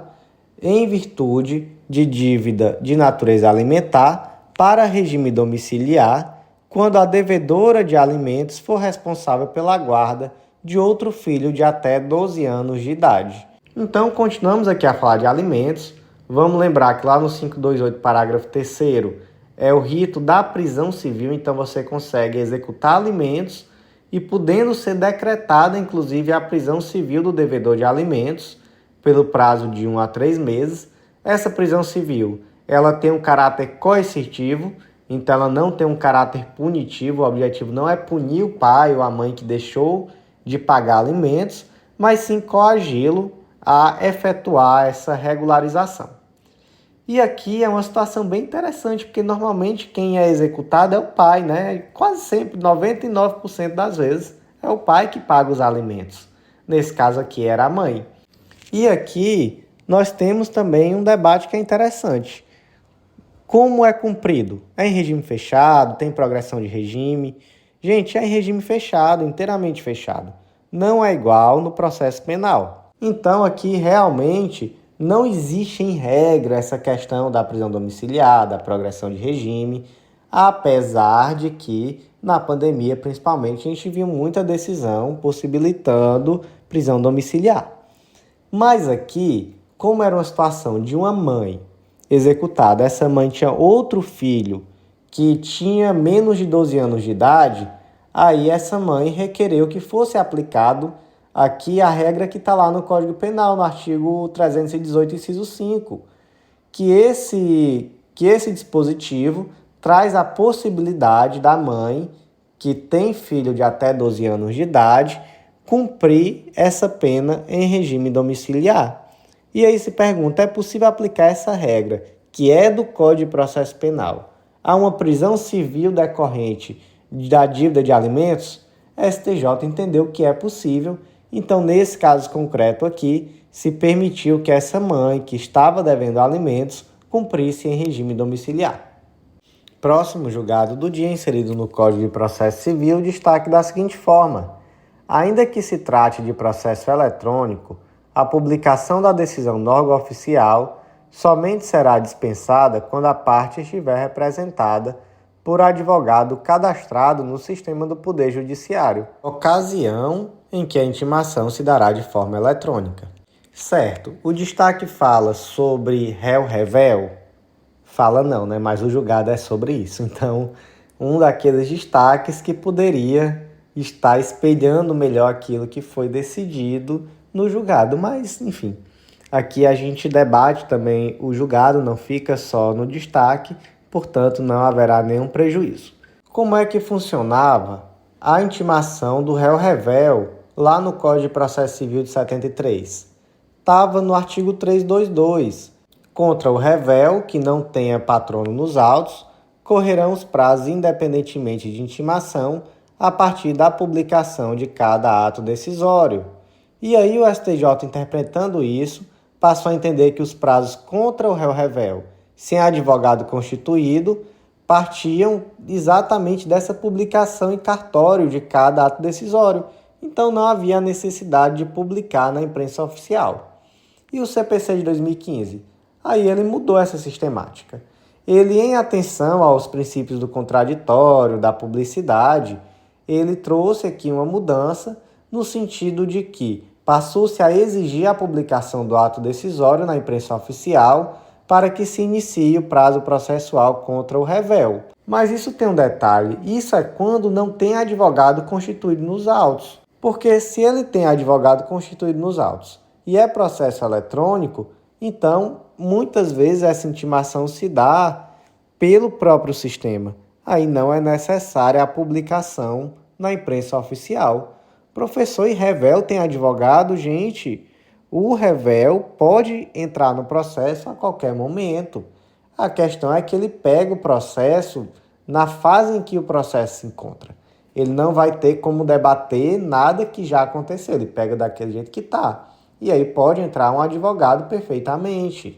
[SPEAKER 1] em virtude de dívida de natureza alimentar para regime domiciliar quando a devedora de alimentos for responsável pela guarda de outro filho de até 12 anos de idade. Então, continuamos aqui a falar de alimentos. Vamos lembrar que lá no 528, parágrafo 3º, é o rito da prisão civil, então você consegue executar alimentos e podendo ser decretada, inclusive, a prisão civil do devedor de alimentos pelo prazo de 1 a 3 meses. Essa prisão civil, ela tem um caráter coercitivo, então ela não tem um caráter punitivo, o objetivo não é punir o pai ou a mãe que deixou de pagar alimentos, mas sim coagi-lo a efetuar essa regularização. E aqui é uma situação bem interessante, porque normalmente quem é executado é o pai, né? Quase sempre, 99% das vezes, é o pai que paga os alimentos. Nesse caso aqui era a mãe. E aqui nós temos também um debate que é interessante. Como é cumprido? É em regime fechado? Tem progressão de regime? Gente, é em regime fechado, inteiramente fechado. Não é igual no processo penal. Então aqui realmente não existe em regra essa questão da prisão domiciliar, da progressão de regime, apesar de que na pandemia, principalmente, a gente viu muita decisão possibilitando prisão domiciliar. Mas aqui, como era uma situação de uma mãe executada, essa mãe tinha outro filho que tinha menos de 12 anos de idade, aí essa mãe requereu que fosse aplicado aqui a regra que está lá no Código Penal, no artigo 318, inciso 5, que esse dispositivo traz a possibilidade da mãe, que tem filho de até 12 anos de idade, cumprir essa pena em regime domiciliar. E aí se pergunta, é possível aplicar essa regra, que é do Código de Processo Penal, a uma prisão civil decorrente da dívida de alimentos? A STJ entendeu que é possível. Então, nesse caso concreto aqui, se permitiu que essa mãe, que estava devendo alimentos, cumprisse em regime domiciliar. Próximo julgado do dia, inserido no Código de Processo Civil, destaque da seguinte forma: ainda que se trate de processo eletrônico, a publicação da decisão no órgão oficial somente será dispensada quando a parte estiver representada por advogado cadastrado no sistema do Poder Judiciário, ocasião em que a intimação se dará de forma eletrônica. Certo, o destaque fala sobre réu-revel? Fala não, né? Mas o julgado é sobre isso. Então, um daqueles destaques que poderia estar espelhando melhor aquilo que foi decidido no julgado. Mas, enfim, aqui a gente debate também o julgado, não fica só no destaque, portanto, não haverá nenhum prejuízo. Como é que funcionava a intimação do réu-revel lá no Código de Processo Civil de 73? Estava no artigo 322. Contra o rével que não tenha patrono nos autos, correrão os prazos independentemente de intimação a partir da publicação de cada ato decisório. E aí o STJ, interpretando isso, passou a entender que os prazos contra o réu-revel sem advogado constituído partiam exatamente dessa publicação em cartório de cada ato decisório. Então não havia necessidade de publicar na imprensa oficial. E o CPC de 2015? Aí ele mudou essa sistemática. Ele, em atenção aos princípios do contraditório, da publicidade, ele trouxe aqui uma mudança no sentido de que passou-se a exigir a publicação do ato decisório na imprensa oficial para que se inicie o prazo processual contra o rével. Mas isso tem um detalhe, isso é quando não tem advogado constituído nos autos. Porque se ele tem advogado constituído nos autos e é processo eletrônico, então muitas vezes essa intimação se dá pelo próprio sistema. Aí não é necessária a publicação na imprensa oficial. Professor e rével tem advogado, gente? O rével pode entrar no processo a qualquer momento. A questão é que ele pega o processo na fase em que o processo se encontra. Ele não vai ter como debater nada que já aconteceu. Ele pega daquele jeito que está. E aí pode entrar um advogado perfeitamente.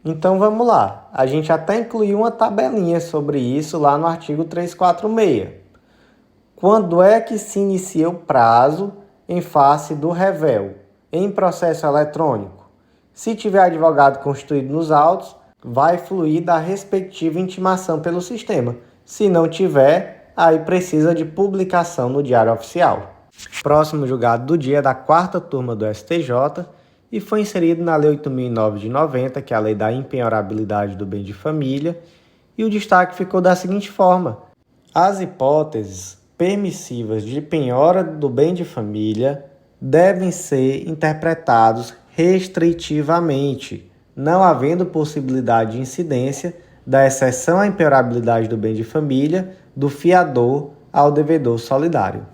[SPEAKER 1] Então vamos lá. A gente até incluiu uma tabelinha sobre isso lá no artigo 346. Quando é que se inicia o prazo em face do rével? Em processo eletrônico. Se tiver advogado constituído nos autos, vai fluir da respectiva intimação pelo sistema. Se não tiver, aí precisa de publicação no Diário Oficial. Próximo julgado do dia é da 4ª turma do STJ e foi inserido na Lei 8.009 de 90, que é a Lei da Impenhorabilidade do Bem de Família, e o destaque ficou da seguinte forma: as hipóteses permissivas de penhora do bem de família devem ser interpretados restritivamente, não havendo possibilidade de incidência da exceção à impenhorabilidade do bem de família, do fiador ao devedor solidário.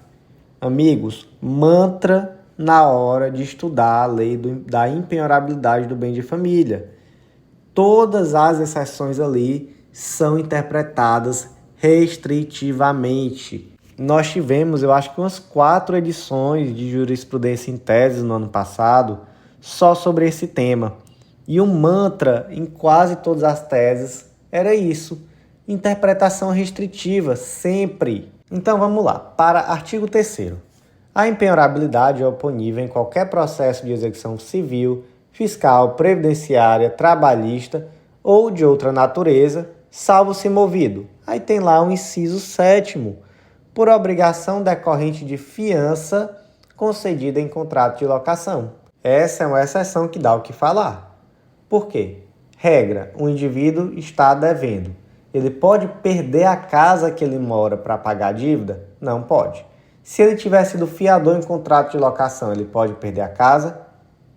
[SPEAKER 1] Amigos, mantra na hora de estudar a lei da impenhorabilidade do bem de família. Todas as exceções ali são interpretadas restritivamente. Nós tivemos, eu acho que umas 4 edições de jurisprudência em tese no ano passado só sobre esse tema. E o mantra em quase todas as teses era isso: interpretação restritiva, sempre. Então vamos lá, para artigo 3º. A impenhorabilidade é oponível em qualquer processo de execução civil, fiscal, previdenciária, trabalhista ou de outra natureza, salvo se movido. Aí tem lá o inciso 7º, por obrigação decorrente de fiança concedida em contrato de locação. Essa é uma exceção que dá o que falar. Por quê? Regra: o indivíduo está devendo. Ele pode perder a casa que ele mora para pagar a dívida? Não pode. Se ele tiver sido fiador em contrato de locação, ele pode perder a casa?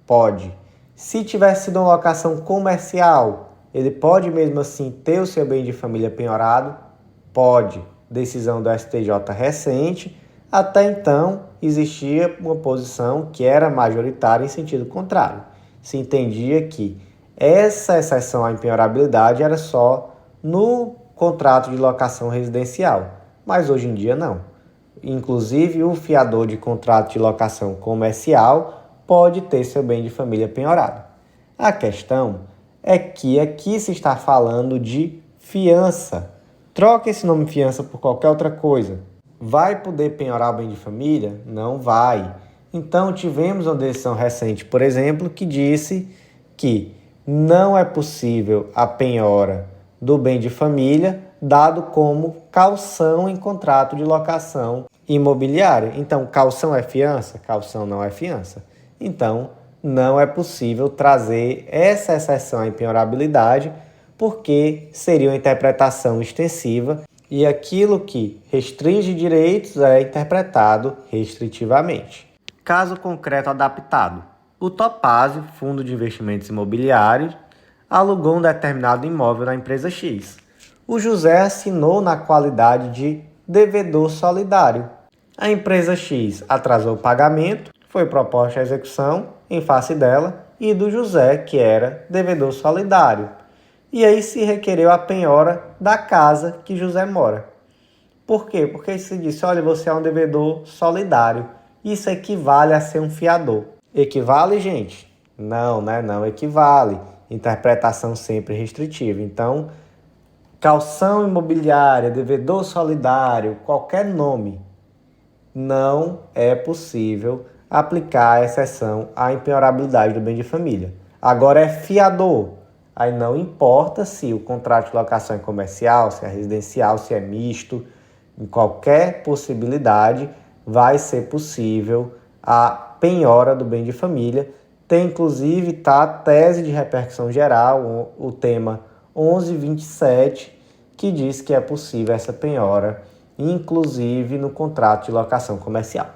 [SPEAKER 1] Pode. Se tiver sido uma locação comercial, ele pode mesmo assim ter o seu bem de família penhorado? Pode. Decisão do STJ recente. Até então, existia uma posição que era majoritária em sentido contrário. Se entendia que essa exceção à impenhorabilidade era só no contrato de locação residencial, mas hoje em dia não. Inclusive, o fiador de contrato de locação comercial pode ter seu bem de família penhorado. A questão é que aqui se está falando de fiança. Troca esse nome fiança por qualquer outra coisa. Vai poder penhorar o bem de família? Não vai. Então, tivemos uma decisão recente, por exemplo, que disse que não é possível a penhora do bem de família dado como caução em contrato de locação imobiliária. Então, caução é fiança? Caução não é fiança. Então, não é possível trazer essa exceção à impenhorabilidade, porque seria uma interpretação extensiva e aquilo que restringe direitos é interpretado restritivamente. Caso concreto adaptado: o Topázio, fundo de investimentos imobiliários, alugou um determinado imóvel na empresa X. O José assinou na qualidade de devedor solidário. A empresa X atrasou o pagamento, foi proposta a execução em face dela e do José, que era devedor solidário. E aí se requereu a penhora da casa que José mora. Por quê? Porque se disse: olha, você é um devedor solidário. Isso equivale a ser um fiador. Equivale, gente? Não, né? Não equivale. Interpretação sempre restritiva. Então, caução imobiliária, devedor solidário, qualquer nome, não é possível aplicar a exceção à impenhorabilidade do bem de família. Agora é fiador. Aí não importa se o contrato de locação é comercial, se é residencial, se é misto, em qualquer possibilidade vai ser possível a penhora do bem de família. Tem inclusive a tese de repercussão geral, o tema 1127, que diz que é possível essa penhora, inclusive no contrato de locação comercial.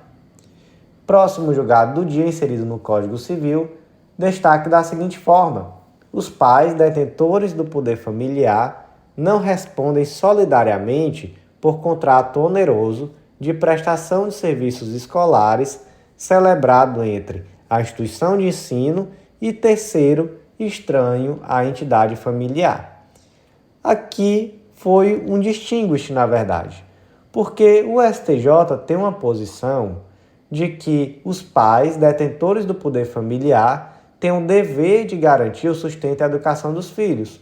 [SPEAKER 1] Próximo julgado do dia, inserido no Código Civil, destaque da seguinte forma: os pais detentores do poder familiar não respondem solidariamente por contrato oneroso de prestação de serviços escolares celebrado entre a instituição de ensino e terceiro estranho à entidade familiar. Aqui foi um distinguish, na verdade, porque o STJ tem uma posição de que os pais detentores do poder familiar têm o dever de garantir o sustento e a educação dos filhos,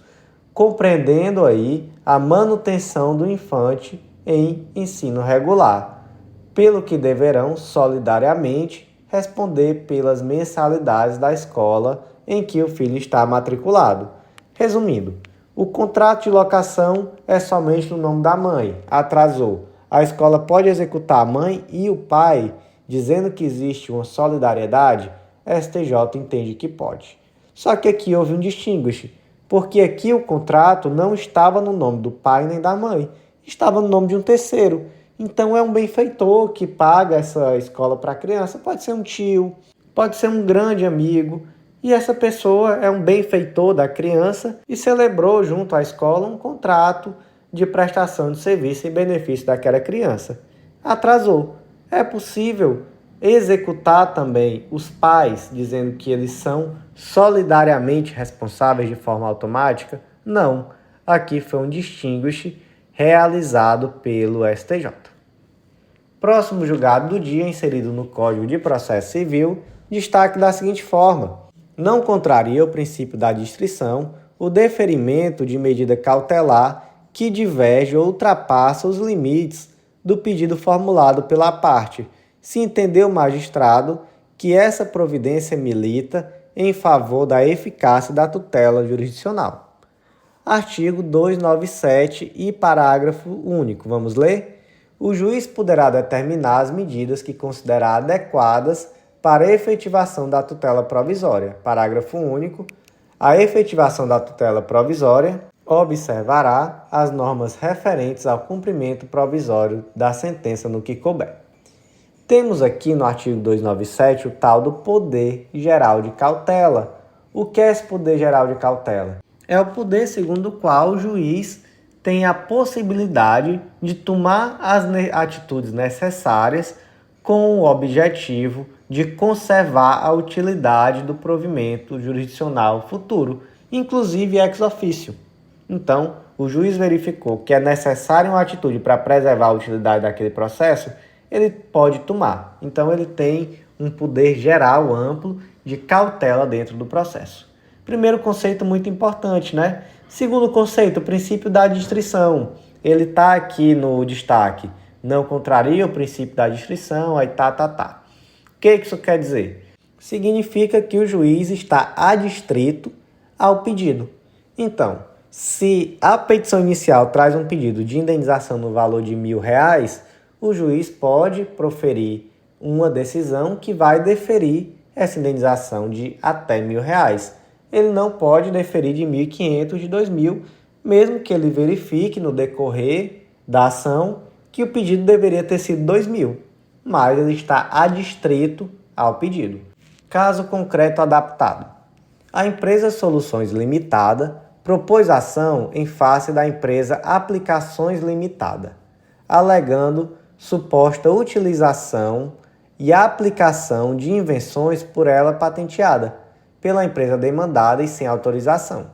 [SPEAKER 1] compreendendo aí a manutenção do infante em ensino regular, pelo que deverão solidariamente responder pelas mensalidades da escola em que o filho está matriculado. Resumindo, o contrato de locação é somente no nome da mãe, atrasou. A escola pode executar a mãe e o pai, dizendo que existe uma solidariedade. A STJ entende que pode. Só que aqui houve um distinguish, porque aqui o contrato não estava no nome do pai nem da mãe, estava no nome de um terceiro. Então é um benfeitor que paga essa escola para a criança. Pode ser um tio, pode ser um grande amigo. e essa pessoa é um benfeitor da criança e celebrou junto à escola um contrato de prestação de serviço em benefício daquela criança. Atrasou. É possível executar também os pais, dizendo que eles são solidariamente responsáveis de forma automática? Não. Aqui foi um distinguish realizado pelo STJ. Próximo julgado do dia, inserido no Código de Processo Civil, destaque da seguinte forma: não contraria o princípio da distrição o deferimento de medida cautelar que diverge ou ultrapassa os limites do pedido formulado pela parte, se entender o magistrado que essa providência milita em favor da eficácia da tutela jurisdicional. Artigo 297 e parágrafo único. Vamos ler? O juiz poderá determinar as medidas que considerar adequadas para a efetivação da tutela provisória. Parágrafo único. A efetivação da tutela provisória observará as normas referentes ao cumprimento provisório da sentença no que couber. Temos aqui no artigo 297 o tal do poder geral de cautela. O que é esse poder geral de cautela? É o poder segundo o qual o juiz tem a possibilidade de tomar as atitudes necessárias com o objetivo de conservar a utilidade do provimento jurisdicional futuro, inclusive ex officio. Então, o juiz verificou que é necessária uma atitude para preservar a utilidade daquele processo, ele pode tomar. Então, ele tem um poder geral amplo de cautela dentro do processo. Primeiro conceito muito importante, né? Segundo conceito, o princípio da distrição. Ele está aqui no destaque. Não contraria o princípio da distrição, aí tá. O que isso quer dizer? Significa que o juiz está adstrito ao pedido. Então, se a petição inicial traz um pedido de indenização no valor de R$1.000, o juiz pode proferir uma decisão que vai deferir essa indenização de até R$1.000. Ele não pode deferir de 1.500, de 2.000, mesmo que ele verifique no decorrer da ação que o pedido deveria ter sido 2.000, mas ele está adstrito ao pedido. Caso concreto adaptado. A empresa Soluções Limitada propôs ação em face da empresa Aplicações Limitada, alegando suposta utilização e aplicação de invenções por ela patenteada pela empresa demandada e sem autorização.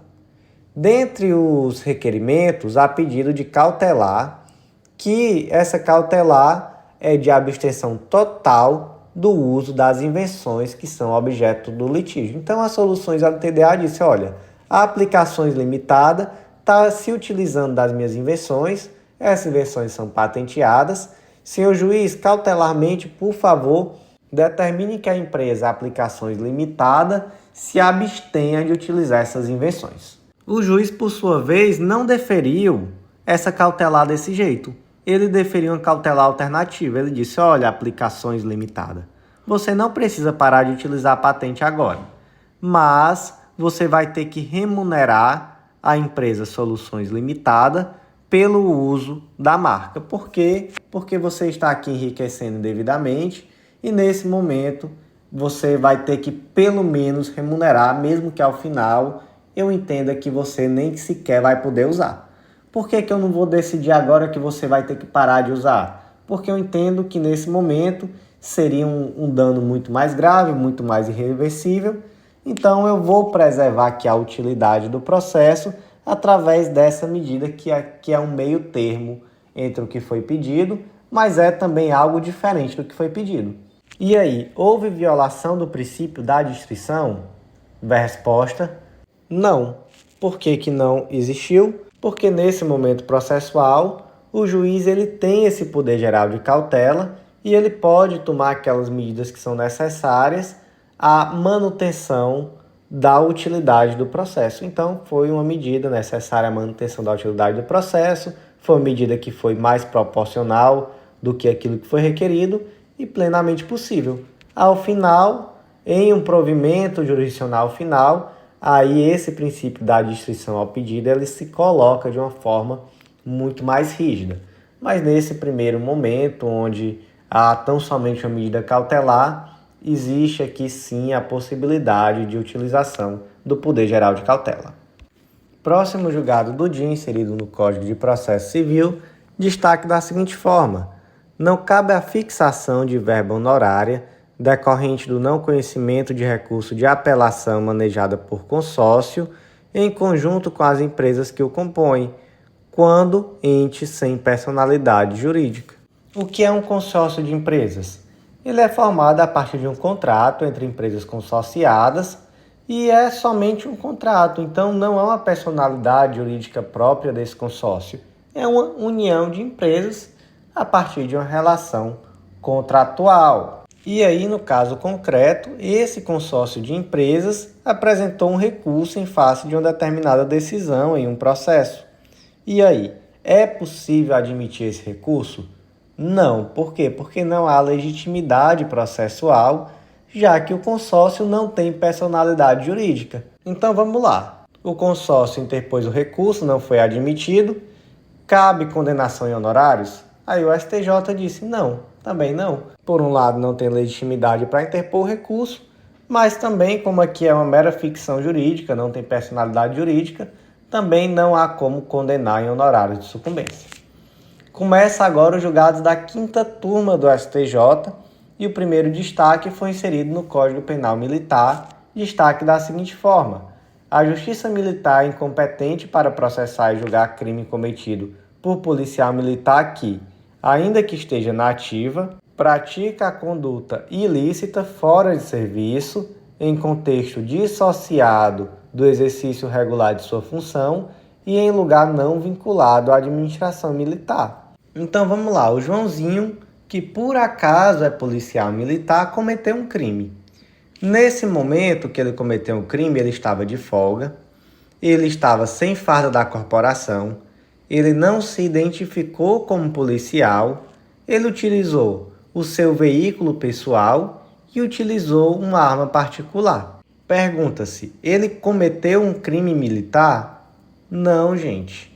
[SPEAKER 1] Dentre os requerimentos, há pedido de cautelar, que essa cautelar é de abstenção total do uso das invenções que são objeto do litígio. Então, as Soluções LTDA disse, olha, a Aplicações Limitada está se utilizando das minhas invenções, essas invenções são patenteadas. Senhor juiz, cautelarmente, por favor, determine que a empresa Aplicações Limitada se abstenha de utilizar essas invenções. O juiz, por sua vez, não deferiu essa cautelar desse jeito. Ele deferiu uma cautelar alternativa. Ele disse, olha, Aplicações Limitada, você não precisa parar de utilizar a patente agora, mas você vai ter que remunerar a empresa Soluções Limitada pelo uso da marca. Por quê? Porque você está aqui enriquecendo indevidamente e nesse momento você vai ter que pelo menos remunerar, mesmo que ao final eu entenda que você nem sequer vai poder usar. Por que eu não vou decidir agora que você vai ter que parar de usar? Porque eu entendo que nesse momento seria um dano muito mais grave, muito mais irreversível. Então eu vou preservar aqui a utilidade do processo através dessa medida que é um meio termo entre o que foi pedido, mas é também algo diferente do que foi pedido. E aí, houve violação do princípio da distrição? Resposta, não. Por que não existiu? Porque nesse momento processual, o juiz ele tem esse poder geral de cautela e ele pode tomar aquelas medidas que são necessárias à manutenção da utilidade do processo. Então, foi uma medida necessária à manutenção da utilidade do processo, foi uma medida que foi mais proporcional do que aquilo que foi requerido e plenamente possível. Ao final, em um provimento jurisdicional final, aí esse princípio da distrição ao pedido ele se coloca de uma forma muito mais rígida. Mas nesse primeiro momento, onde há tão somente uma medida cautelar, existe aqui sim a possibilidade de utilização do poder geral de cautela. Próximo julgado do dia inserido no Código de Processo Civil, destaque da seguinte forma: não cabe a fixação de verba honorária decorrente do não conhecimento de recurso de apelação manejada por consórcio em conjunto com as empresas que o compõem, quando ente sem personalidade jurídica. O que é um consórcio de empresas? Ele é formado a partir de um contrato entre empresas consorciadas e é somente um contrato, então não há uma personalidade jurídica própria desse consórcio. É uma união de empresas a partir de uma relação contratual. E aí, no caso concreto, esse consórcio de empresas apresentou um recurso em face de uma determinada decisão em um processo. E aí, é possível admitir esse recurso? Não. Por quê? Porque não há legitimidade processual, já que o consórcio não tem personalidade jurídica. Então vamos lá. O consórcio interpôs o recurso, não foi admitido. Cabe condenação em honorários? Aí o STJ disse não, também não. Por um lado, não tem legitimidade para interpor o recurso, mas também, como aqui é uma mera ficção jurídica, não tem personalidade jurídica, também não há como condenar em honorários de sucumbência. Começa agora os julgados da 5ª turma do STJ e o primeiro destaque foi inserido no Código Penal Militar, destaque da seguinte forma: a Justiça Militar é incompetente para processar e julgar crime cometido por policial militar que, ainda que esteja na ativa, pratica a conduta ilícita fora de serviço, em contexto dissociado do exercício regular de sua função e em lugar não vinculado à administração militar. Então vamos lá, o Joãozinho, que por acaso é policial militar, cometeu um crime. Nesse momento que ele cometeu um crime, ele estava de folga, ele estava sem farda da corporação, ele não se identificou como policial, ele utilizou o seu veículo pessoal e utilizou uma arma particular. Pergunta-se, ele cometeu um crime militar? Não, gente.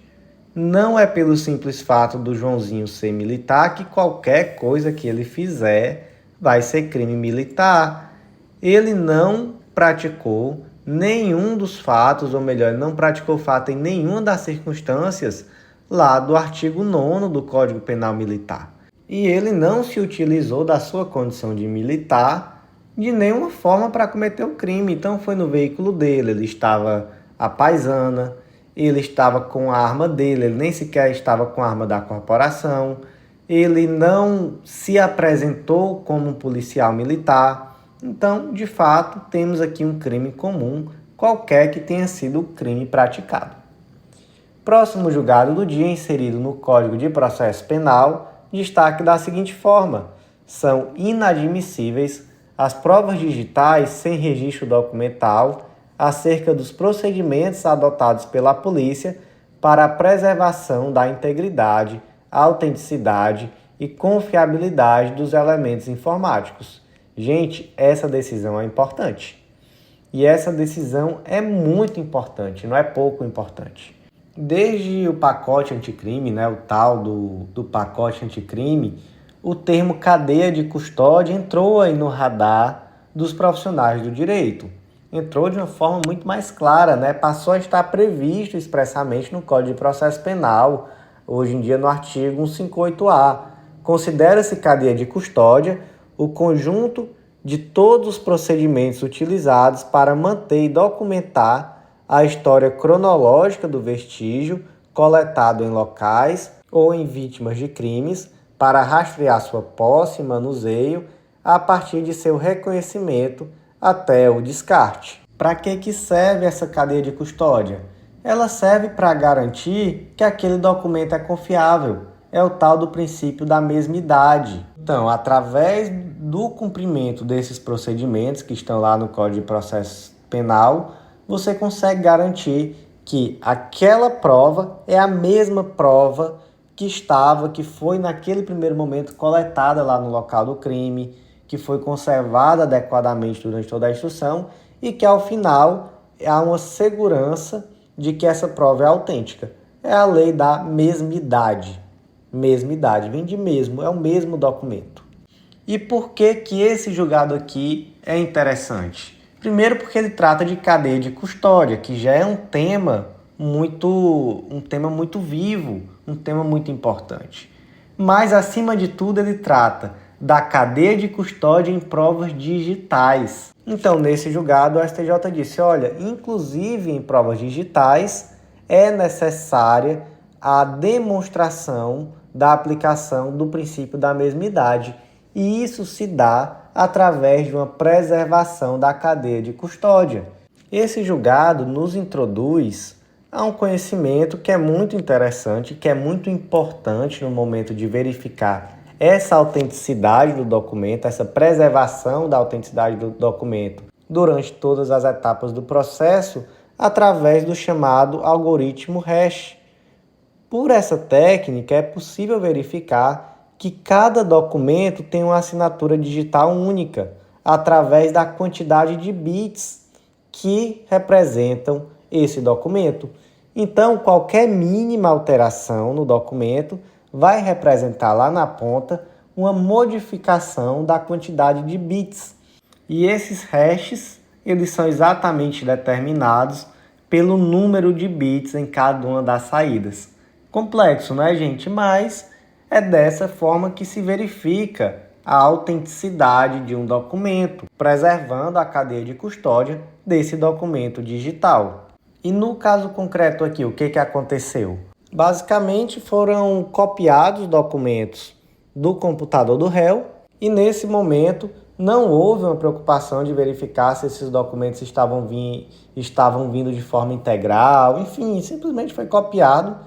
[SPEAKER 1] Não é pelo simples fato do Joãozinho ser militar que qualquer coisa que ele fizer vai ser crime militar. Ele não praticou nenhum dos fatos, ou melhor, não praticou fato em nenhuma das circunstâncias lá do artigo 9º do Código Penal Militar. E ele não se utilizou da sua condição de militar de nenhuma forma para cometer o crime. Então foi no veículo dele, ele estava à paisana, ele estava com a arma dele, ele nem sequer estava com a arma da corporação, ele não se apresentou como um policial militar. Então, de fato, temos aqui um crime comum, qualquer que tenha sido o crime praticado. Próximo julgado do dia, inserido no Código de Processo Penal, destaque da seguinte forma: são inadmissíveis as provas digitais sem registro documental acerca dos procedimentos adotados pela polícia para a preservação da integridade, autenticidade e confiabilidade dos elementos informáticos. Gente, essa decisão é importante. E essa decisão é muito importante, não é pouco importante. Desde o pacote anticrime, o tal do pacote anticrime, o termo cadeia de custódia entrou aí no radar dos profissionais do direito. Entrou de uma forma muito mais clara, passou a estar previsto expressamente no Código de Processo Penal, hoje em dia no artigo 158A. Considera-se cadeia de custódia o conjunto de todos os procedimentos utilizados para manter e documentar a história cronológica do vestígio coletado em locais ou em vítimas de crimes para rastrear sua posse e manuseio a partir de seu reconhecimento até o descarte. Para que serve essa cadeia de custódia? Ela serve para garantir que aquele documento é confiável. É o tal do princípio da mesmidade. Então, através do cumprimento desses procedimentos que estão lá no Código de Processo Penal, você consegue garantir que aquela prova é a mesma prova que foi naquele primeiro momento coletada lá no local do crime, que foi conservada adequadamente durante toda a instrução e que ao final há uma segurança de que essa prova é autêntica. É a lei da mesmidade. Mesmidade, vem de mesmo, é o mesmo documento. E por que que esse julgado aqui é interessante? Primeiro porque ele trata de cadeia de custódia, que já é um tema muito vivo, um tema muito importante. Mas, acima de tudo, ele trata da cadeia de custódia em provas digitais. Então, nesse julgado, o STJ disse, olha, inclusive em provas digitais, é necessária a demonstração da aplicação do princípio da mesmidade. E isso se dá através de uma preservação da cadeia de custódia. Esse julgado nos introduz a um conhecimento que é muito interessante, que é muito importante no momento de verificar essa autenticidade do documento, essa preservação da autenticidade do documento durante todas as etapas do processo, através do chamado algoritmo hash. Por essa técnica, é possível verificar que cada documento tem uma assinatura digital única, através da quantidade de bits que representam esse documento. Então, qualquer mínima alteração no documento vai representar lá na ponta uma modificação da quantidade de bits. E esses hashes, eles são exatamente determinados pelo número de bits em cada uma das saídas. Complexo, né, gente? Mas é dessa forma que se verifica a autenticidade de um documento, preservando a cadeia de custódia desse documento digital. E no caso concreto aqui, o que aconteceu? Basicamente foram copiados documentos do computador do réu e nesse momento não houve uma preocupação de verificar se esses documentos estavam vindo de forma integral, enfim, simplesmente foi copiado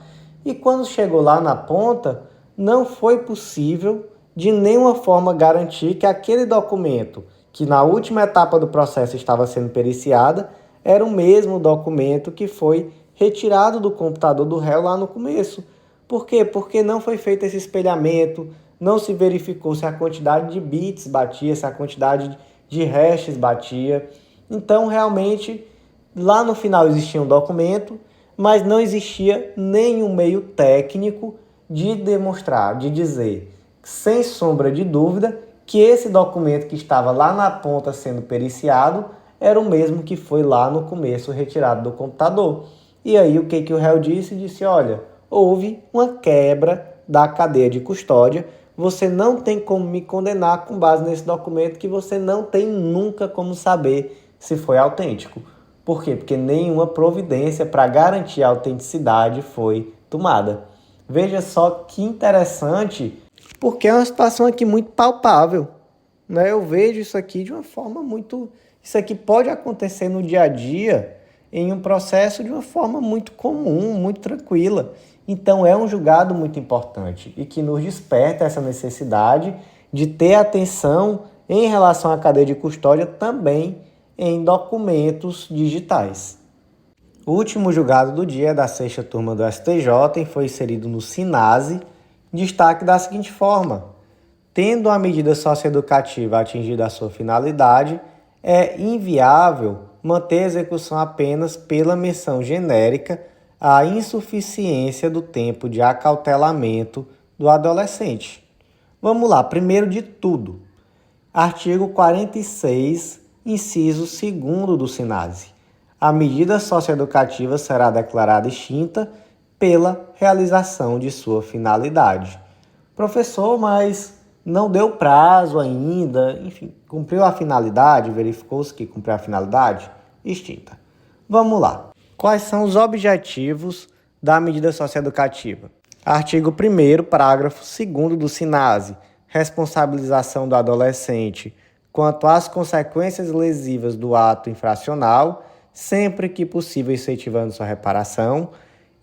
[SPEAKER 1] e quando chegou lá na ponta não foi possível de nenhuma forma garantir que aquele documento que na última etapa do processo estava sendo periciado era o mesmo documento que foi retirado do computador do réu lá no começo. Por quê? Porque não foi feito esse espelhamento, não se verificou se a quantidade de bits batia, se a quantidade de hashes batia. Então, realmente, lá no final existia um documento, mas não existia nenhum meio técnico de demonstrar, de dizer, sem sombra de dúvida, que esse documento que estava lá na ponta sendo periciado era o mesmo que foi lá no começo retirado do computador. E aí o que o réu disse? Disse, olha, houve uma quebra da cadeia de custódia, você não tem como me condenar com base nesse documento que você não tem nunca como saber se foi autêntico. Por quê? Porque nenhuma providência para garantir a autenticidade foi tomada. Veja só que interessante, porque é uma situação aqui muito palpável, né? Eu vejo isso aqui de uma forma muito... Isso aqui pode acontecer no dia a dia, em um processo de uma forma muito comum, muito tranquila. Então, é um julgado muito importante e que nos desperta essa necessidade de ter atenção em relação à cadeia de custódia também em documentos digitais. O último julgado do dia da sexta turma do STJ foi inserido no SINASE, destaque da seguinte forma: tendo a medida socioeducativa atingido a sua finalidade, é inviável manter a execução apenas pela menção genérica à insuficiência do tempo de acautelamento do adolescente. Vamos lá, primeiro de tudo, artigo 46, inciso 2º do SINASE. A medida socioeducativa será declarada extinta pela realização de sua finalidade. Professor, mas não deu prazo ainda, enfim, cumpriu a finalidade, verificou-se que cumpriu a finalidade, extinta. Vamos lá. Quais são os objetivos da medida socioeducativa? Artigo 1º, parágrafo 2º do SINASE, responsabilização do adolescente quanto às consequências lesivas do ato infracional, sempre que possível incentivando sua reparação,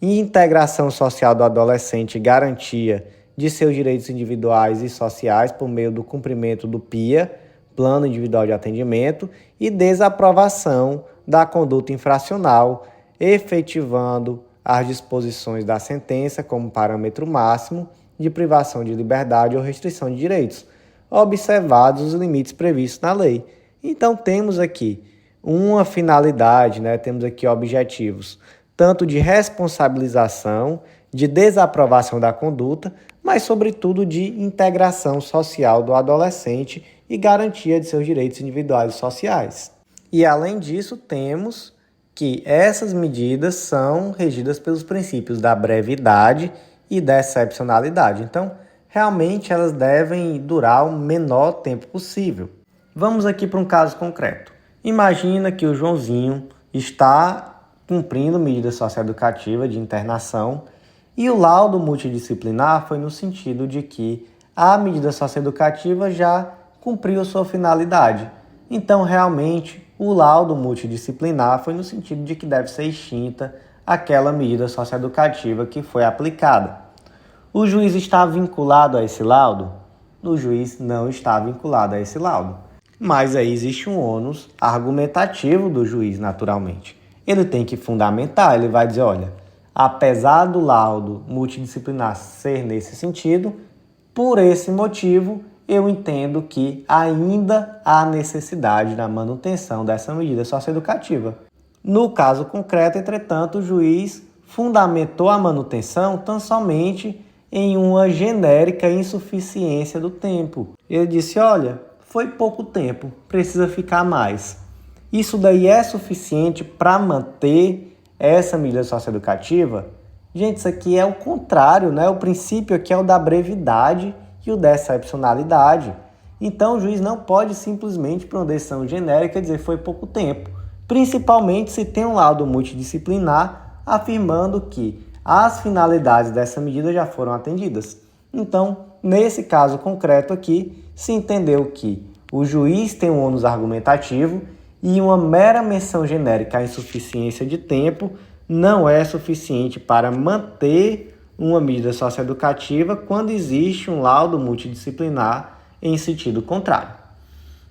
[SPEAKER 1] e integração social do adolescente e garantia de seus direitos individuais e sociais por meio do cumprimento do PIA, Plano Individual de Atendimento, e desaprovação da conduta infracional, efetivando as disposições da sentença como parâmetro máximo de privação de liberdade ou restrição de direitos, observados os limites previstos na lei. Então temos aqui uma finalidade, temos aqui objetivos, tanto de responsabilização, de desaprovação da conduta, mas sobretudo de integração social do adolescente e garantia de seus direitos individuais e sociais. E além disso, temos que essas medidas são regidas pelos princípios da brevidade e da excepcionalidade. Então, realmente elas devem durar o menor tempo possível. Vamos aqui para um caso concreto. Imagina que o Joãozinho está cumprindo medida socioeducativa de internação e o laudo multidisciplinar foi no sentido de que a medida socioeducativa já cumpriu sua finalidade. Então, realmente, o laudo multidisciplinar foi no sentido de que deve ser extinta aquela medida socioeducativa que foi aplicada. O juiz está vinculado a esse laudo? O juiz não está vinculado a esse laudo. Mas aí existe um ônus argumentativo do juiz, naturalmente. Ele tem que fundamentar, ele vai dizer, olha, apesar do laudo multidisciplinar ser nesse sentido, por esse motivo, eu entendo que ainda há necessidade da manutenção dessa medida socioeducativa. No caso concreto, entretanto, o juiz fundamentou a manutenção tão somente em uma genérica insuficiência do tempo. Ele disse, olha, foi pouco tempo, precisa ficar mais. Isso daí é suficiente para manter essa medida socioeducativa? Gente, isso aqui é o contrário, né? O princípio aqui é o da brevidade e o da excepcionalidade. Então, o juiz não pode simplesmente, por uma decisão genérica, dizer foi pouco tempo, principalmente se tem um laudo multidisciplinar afirmando que as finalidades dessa medida já foram atendidas. Então, nesse caso concreto aqui, se entendeu que o juiz tem um ônus argumentativo e uma mera menção genérica à insuficiência de tempo não é suficiente para manter uma medida socioeducativa quando existe um laudo multidisciplinar em sentido contrário.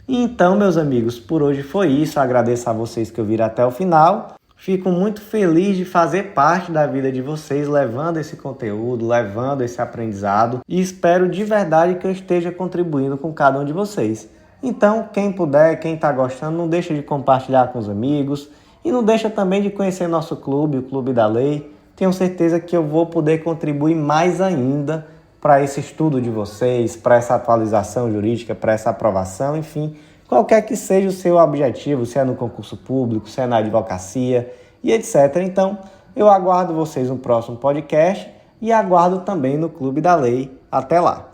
[SPEAKER 1] Então, meus amigos, por hoje foi isso. Agradeço a vocês que ouviram até o final. Fico muito feliz de fazer parte da vida de vocês, levando esse conteúdo, levando esse aprendizado e espero de verdade que eu esteja contribuindo com cada um de vocês. Então, quem puder, quem está gostando, não deixa de compartilhar com os amigos e não deixa também de conhecer nosso clube, o Clube da Lei. Tenho certeza que eu vou poder contribuir mais ainda para esse estudo de vocês, para essa atualização jurídica, para essa aprovação, enfim, qualquer que seja o seu objetivo, se é no concurso público, se é na advocacia e etc. Então, eu aguardo vocês no próximo podcast e aguardo também no Clube da Lei. Até lá!